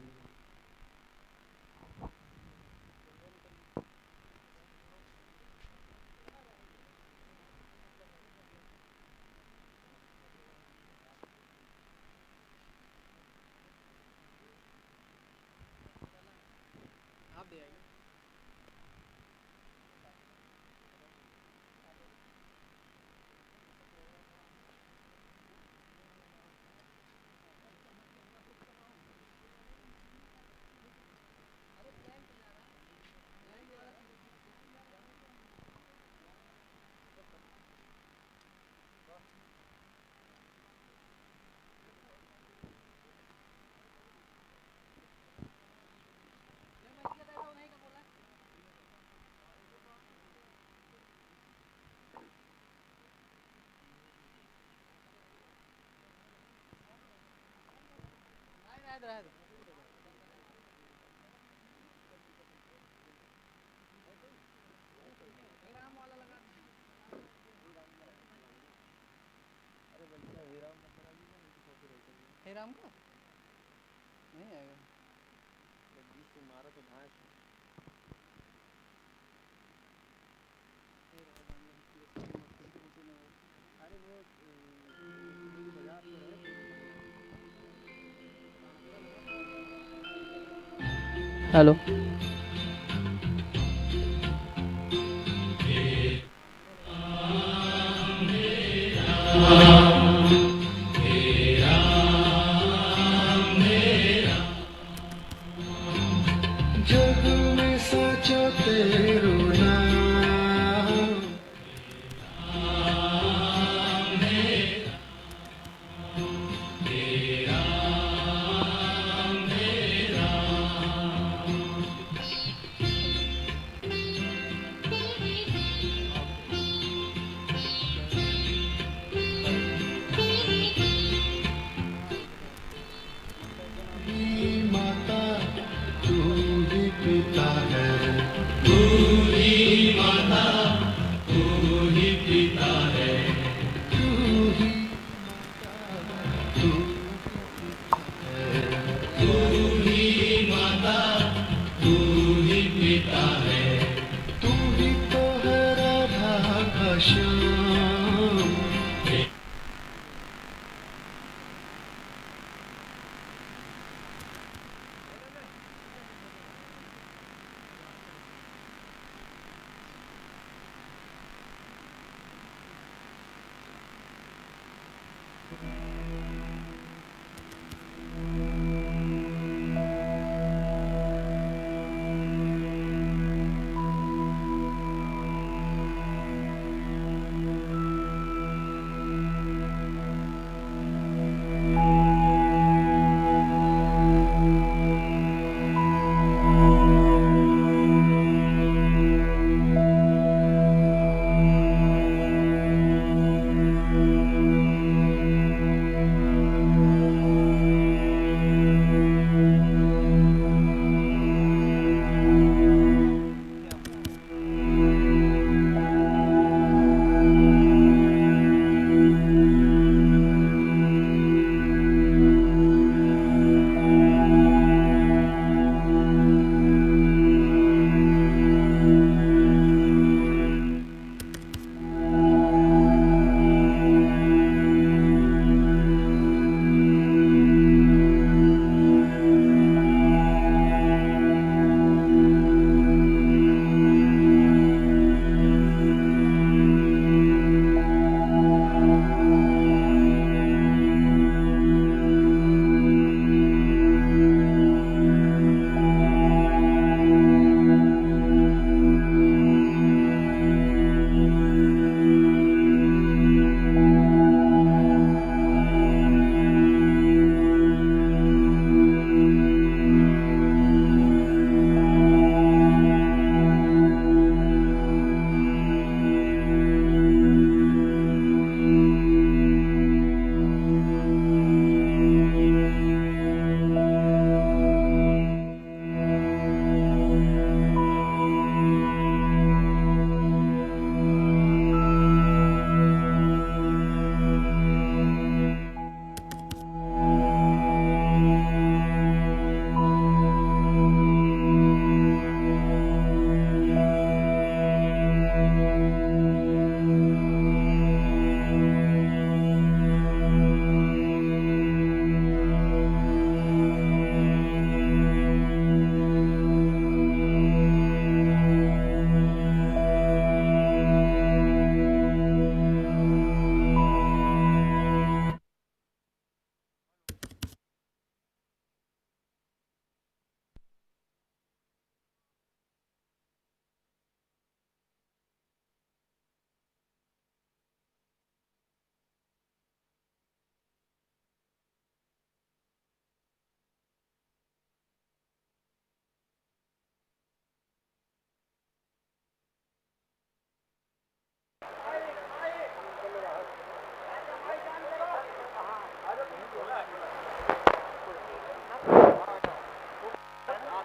राम का नहीं आएगा मारा तो घास अरे वो बाजार है। हेलो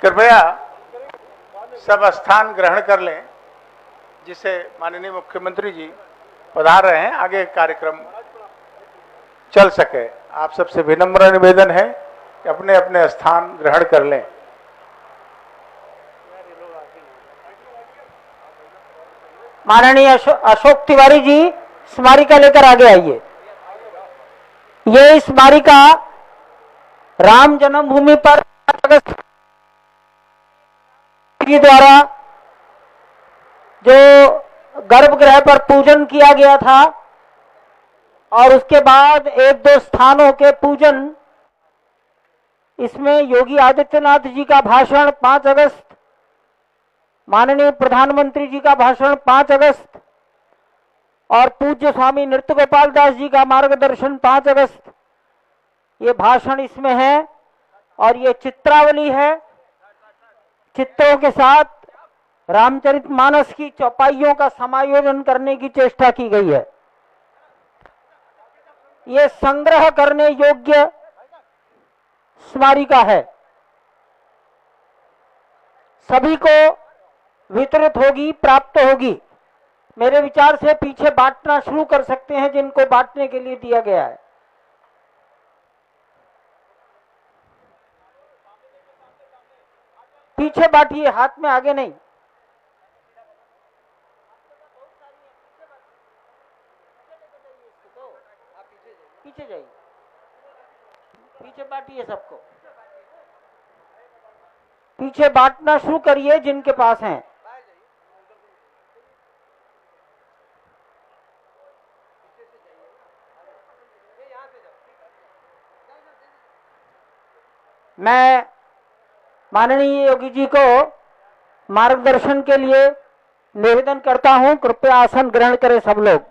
कृपया सब स्थान ग्रहण कर लें, जिसे माननीय मुख्यमंत्री जी पधार रहे हैं, आगे कार्यक्रम चल सके। आप सबसे विनम्र निवेदन है कि अपने अपने स्थान ग्रहण कर लें। माननीय अशोक तिवारी जी स्मारिका लेकर आगे आइए। ये स्मारिका राम जन्मभूमि पर 8 अगस्त जी द्वारा जो गर्भगृह पर पूजन किया गया था और उसके बाद 1-2 स्थानों के पूजन, इसमें योगी आदित्यनाथ जी का भाषण 5 अगस्त, माननीय प्रधानमंत्री जी का भाषण 5 अगस्त और पूज्य स्वामी नृत्य गोपाल दास जी का मार्गदर्शन 5 अगस्त, ये भाषण इसमें है। और ये चित्रावली है, चित्रों के साथ रामचरितमानस की चौपाइयों का समायोजन करने की चेष्टा की गई है। ये संग्रह करने योग्य स्मारिका है, सभी को वितरित होगी, प्राप्त होगी। मेरे विचार से पीछे बांटना शुरू कर सकते हैं जिनको बांटने के लिए दिया गया है। पीछे बांटिए, हाथ में, आगे नहीं। पीछे जाइए, पीछे बांटिए सबको, पीछे बांटना शुरू करिए जिनके पास हैं। मैं माननीय योगी जी को मार्गदर्शन के लिए निवेदन करता हूं, कृपया आसन ग्रहण करें सब लोग।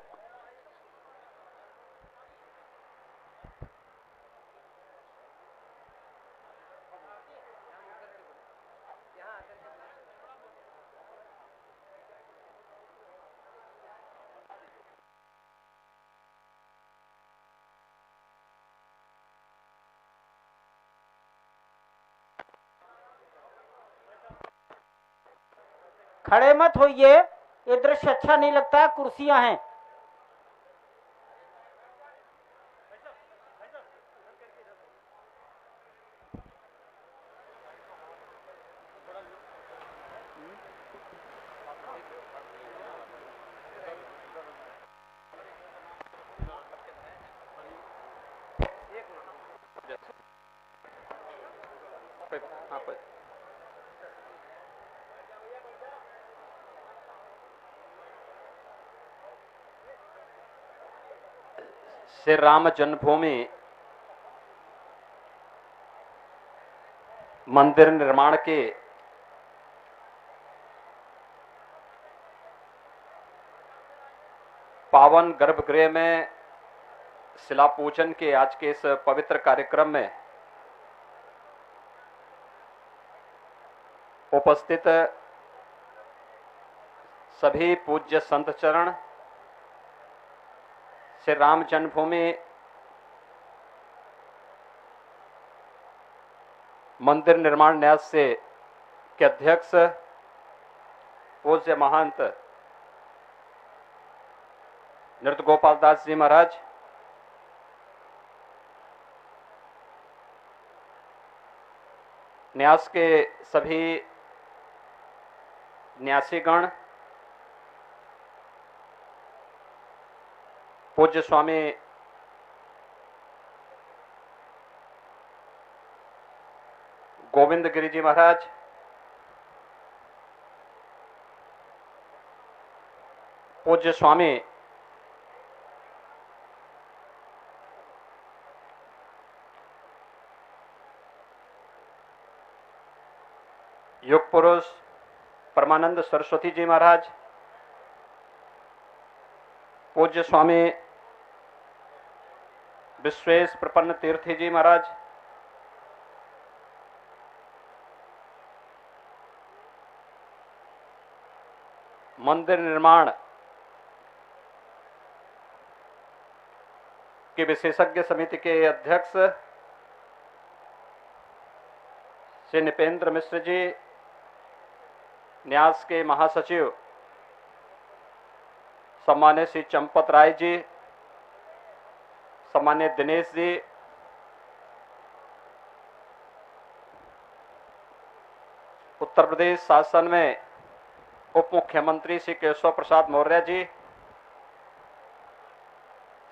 खड़े मत होइए, ये दृश्य अच्छा नहीं लगता, कुर्सियां हैं। श्री राम जन्मभूमि मंदिर निर्माण के पावन गर्भगृह में शिला पूजन के आज के इस पवित्र कार्यक्रम में उपस्थित सभी पूज्य संत चरण, श्री राम जन्मभूमि मंदिर निर्माण न्यास से के अध्यक्ष पूज्य महंत नृत्य गोपाल दास जी महाराज, न्यास के सभी न्यासीगण, पूज्य स्वामी गोविंद गिरी जी महाराज, पूज्य स्वामी युग पुरुष परमानंद सरस्वती जी महाराज, पूज्य स्वामी विश्वेश प्रपन्न तीर्थी जी महाराज, मंदिर निर्माण के विशेषज्ञ समिति के अध्यक्ष श्री निपेंद्र मिश्र जी, न्यास के महासचिव सम्मान्य श्री चंपत राय जी, सम्मान्य दिनेश जी, उत्तर प्रदेश शासन में उप मुख्यमंत्री श्री केशव प्रसाद मौर्य जी,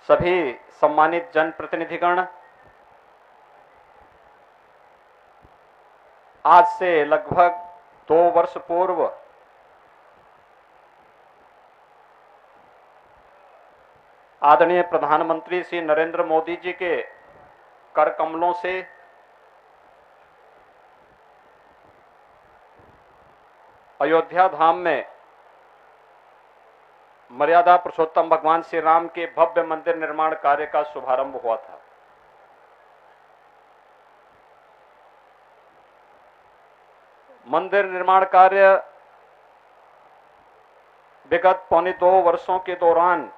सभी सम्मानित जनप्रतिनिधिगण, आज से लगभग 2 वर्ष पूर्व आदरणीय प्रधानमंत्री श्री नरेंद्र मोदी जी के कर कमलों से अयोध्या धाम में मर्यादा पुरुषोत्तम भगवान श्री राम के भव्य मंदिर निर्माण कार्य का शुभारंभ हुआ था। मंदिर निर्माण कार्य विगत 1.25 वर्षों के दौरान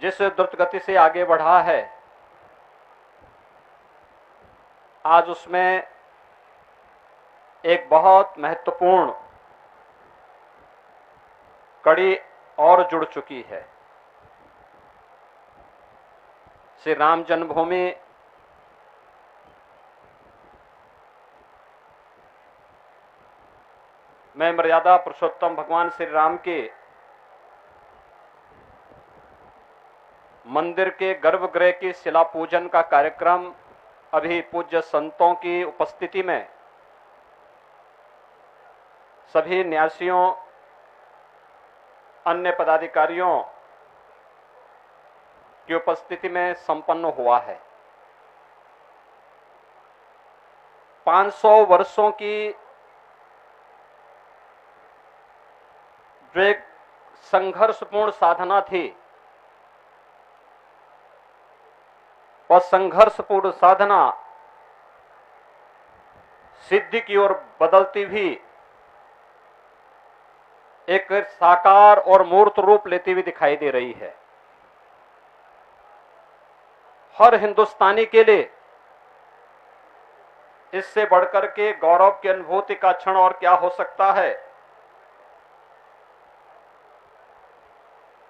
जिस द्रुत गति से आगे बढ़ा है, आज उसमें एक बहुत महत्वपूर्ण कड़ी और जुड़ चुकी है। श्री राम जन्मभूमि में मर्यादा पुरुषोत्तम भगवान श्री राम के मंदिर के गर्भगृह की शिला पूजन का कार्यक्रम अभी पूज्य संतों की उपस्थिति में सभी न्यासियों, अन्य पदाधिकारियों की उपस्थिति में संपन्न हुआ है। 500 वर्षों की जो एक संघर्षपूर्ण साधना थी, वह संघर्षपूर्ण साधना सिद्धि की ओर बदलती भी एक साकार और मूर्त रूप लेती हुई दिखाई दे रही है। हर हिंदुस्तानी के लिए इससे बढ़कर के गौरव की अनुभूति का क्षण और क्या हो सकता है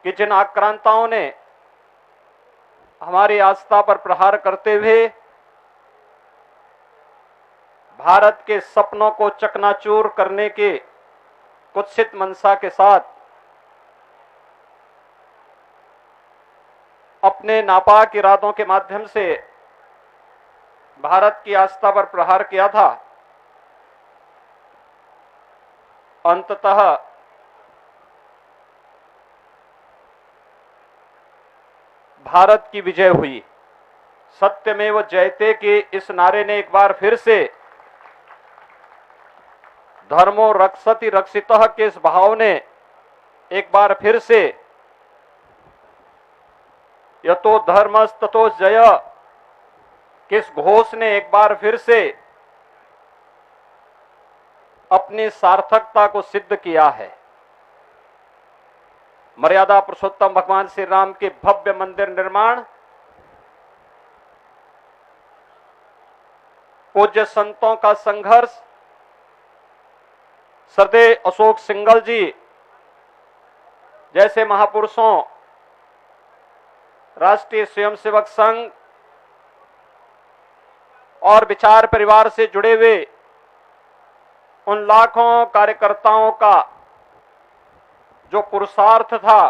कि जिन आक्रांताओं ने हमारी आस्था पर प्रहार करते हुए भारत के सपनों को चकनाचूर करने के कुत्सित मंशा के साथ अपने नापाक इरादों के माध्यम से भारत की आस्था पर प्रहार किया था, अंततः भारत की विजय हुई। सत्यमेव जयते के इस नारे ने एक बार फिर से, धर्मो रक्षति रक्षितः के इस भाव ने एक बार फिर से, यतो धर्मस्ततो जय के इस घोष ने एक बार फिर से अपनी सार्थकता को सिद्ध किया है। मर्यादा पुरुषोत्तम भगवान श्री राम के भव्य मंदिर निर्माण, पूज्य संतों का संघर्ष, सरदेव अशोक सिंघल जी जैसे महापुरुषों, राष्ट्रीय स्वयंसेवक संघ और विचार परिवार से जुड़े हुए उन लाखों कार्यकर्ताओं का जो पुरुषार्थ था,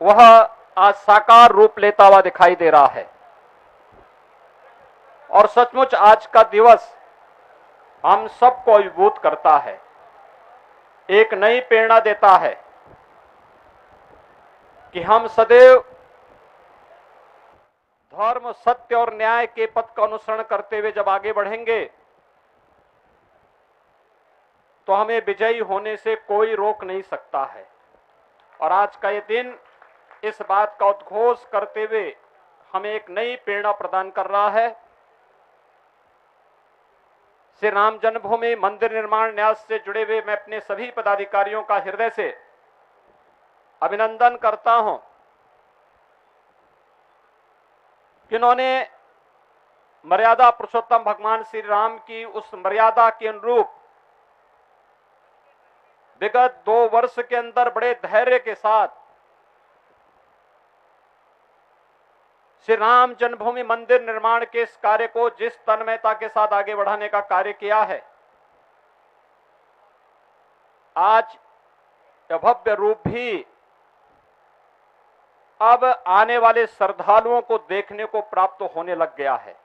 वह आज साकार रूप लेता हुआ दिखाई दे रहा है। और सचमुच आज का दिवस हम सबको अभिभूत करता है, एक नई प्रेरणा देता है कि हम सदैव धर्म, सत्य और न्याय के पथ का अनुसरण करते हुए जब आगे बढ़ेंगे तो हमें विजयी होने से कोई रोक नहीं सकता है। और आज का ये दिन इस बात का उद्घोष करते हुए हमें एक नई प्रेरणा प्रदान कर रहा है। श्री राम जन्मभूमि मंदिर निर्माण न्यास से जुड़े हुए मैं अपने सभी पदाधिकारियों का हृदय से अभिनंदन करता हूं कि उन्होंने मर्यादा पुरुषोत्तम भगवान श्री राम की उस मर्यादा के अनुरूप विगत 2 वर्ष के अंदर बड़े धैर्य के साथ श्री राम जन्मभूमि मंदिर निर्माण के इस कार्य को जिस तन्मयता के साथ आगे बढ़ाने का कार्य किया है, आज यह भव्य रूप भी अब आने वाले श्रद्धालुओं को देखने को प्राप्त होने लग गया है।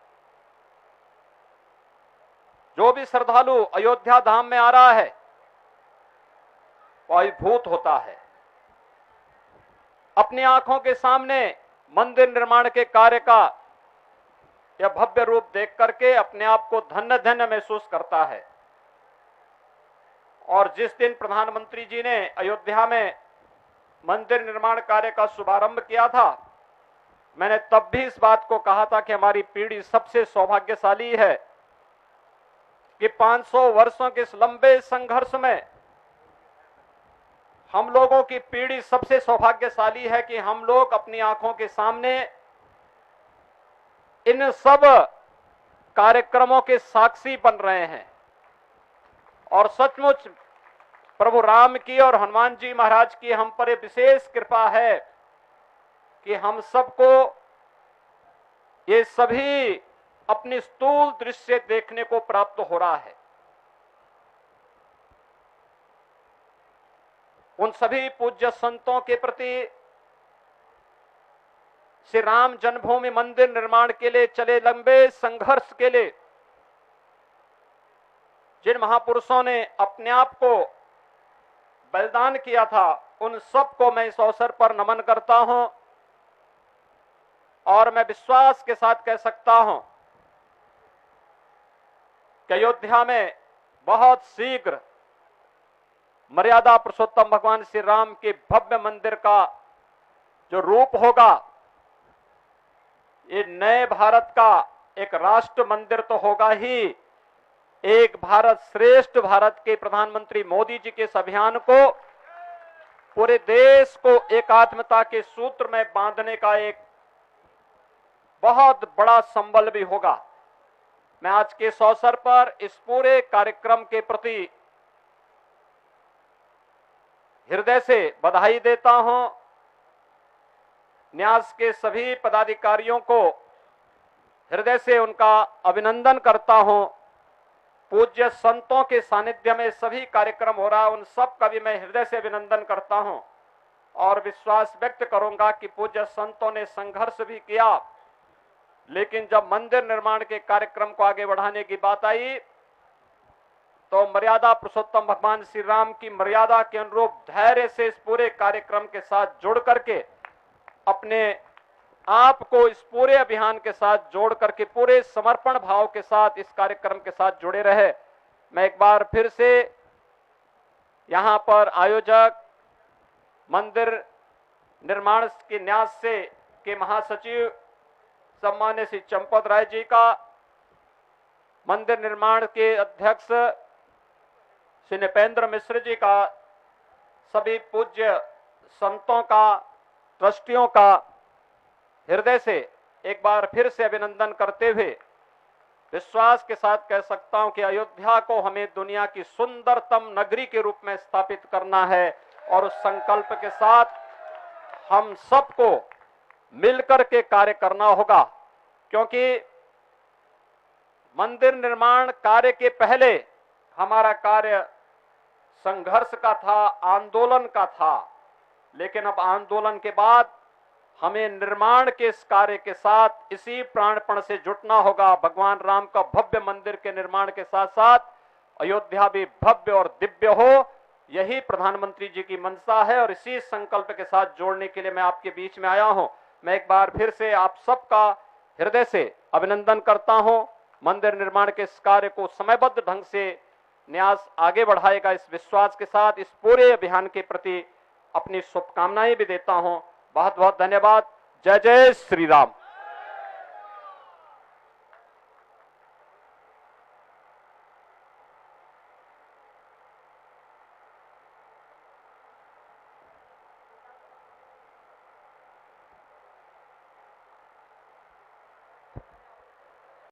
जो भी श्रद्धालु अयोध्या धाम में आ रहा है वो अभिभूत होता है। अपनी आंखों के सामने मंदिर निर्माण के कार्य का यह भव्य रूप देख करके अपने आप को धन्य धन्य महसूस करता है। और जिस दिन प्रधानमंत्री जी ने अयोध्या में मंदिर निर्माण कार्य का शुभारंभ किया था, मैंने तब भी इस बात को कहा था कि हमारी पीढ़ी सबसे सौभाग्यशाली है कि 500 वर्षों के इस लंबे संघर्ष में हम लोगों की पीढ़ी सबसे सौभाग्यशाली है कि हम लोग अपनी आंखों के सामने इन सब कार्यक्रमों के साक्षी बन रहे हैं। और सचमुच प्रभु राम की और हनुमान जी महाराज की हम पर विशेष कृपा है कि हम सबको ये सभी अपनी स्थूल दृश्य देखने को प्राप्त हो रहा है। उन सभी पूज्य संतों के प्रति, श्री राम जन्मभूमि मंदिर निर्माण के लिए चले लंबे संघर्ष के लिए जिन महापुरुषों ने अपने आप को बलिदान किया था, उन सबको मैं इस अवसर पर नमन करता हूं। और मैं विश्वास के साथ कह सकता हूं कि अयोध्या में बहुत शीघ्र मर्यादा पुरुषोत्तम भगवान श्री राम के भव्य मंदिर का जो रूप होगा, ये नए भारत का एक राष्ट्र मंदिर तो होगा ही, एक भारत श्रेष्ठ भारत के प्रधानमंत्री मोदी जी के इस अभियान को पूरे देश को एकात्मता के सूत्र में बांधने का एक बहुत बड़ा संबल भी होगा। मैं आज के इस अवसर पर इस पूरे कार्यक्रम के प्रति हृदय से बधाई देता हूं। न्यास के सभी पदाधिकारियों को हृदय से उनका अभिनंदन करता हूं। पूज्य संतों के सानिध्य में सभी कार्यक्रम हो रहा है, उन सब का भी मैं हृदय से अभिनंदन करता हूं और विश्वास व्यक्त करूंगा कि पूज्य संतों ने संघर्ष भी किया, लेकिन जब मंदिर निर्माण के कार्यक्रम को आगे बढ़ाने की बात आई तो मर्यादा पुरुषोत्तम भगवान श्री राम की मर्यादा के अनुरूप धैर्य से इस पूरे कार्यक्रम के साथ जुड़ करके अपने आप को इस पूरे अभियान के साथ जोड़ करके पूरे समर्पण भाव के साथ इस कार्यक्रम के साथ जुड़े रहे। मैं एक बार फिर से यहां पर आयोजक, मंदिर निर्माण के न्यास से के महासचिव सम्मान्य श्री चंपत राय जी का, मंदिर निर्माण के अध्यक्ष श्री नृपेंद्र मिश्र जी का, सभी पूज्य संतों का, ट्रस्टियों का हृदय से एक बार फिर से अभिनंदन करते हुए विश्वास के साथ कह सकता हूं कि अयोध्या को हमें दुनिया की सुंदरतम नगरी के रूप में स्थापित करना है और उस संकल्प के साथ हम सबको मिलकर के कार्य करना होगा, क्योंकि मंदिर निर्माण कार्य के पहले हमारा कार्य संघर्ष का था, आंदोलन का था, लेकिन अब आंदोलन के बाद हमें निर्माण के इस कार्य के साथ इसी प्राणपण से जुटना होगा। भगवान राम का भव्य मंदिर के निर्माण के साथ साथ अयोध्या भी भव्य और दिव्य हो, यही प्रधानमंत्री जी की मंशा है और इसी संकल्प के साथ जोड़ने के लिए मैं आपके बीच में आया हूं। मैं एक बार फिर से आप सबका हृदय से अभिनंदन करता हूं। मंदिर निर्माण के इस कार्य को समयबद्ध ढंग से न्यास आगे बढ़ाएगा, इस विश्वास के साथ इस पूरे अभियान के प्रति अपनी शुभकामनाएं भी देता हूं। बहुत बहुत धन्यवाद। जय जय श्री राम।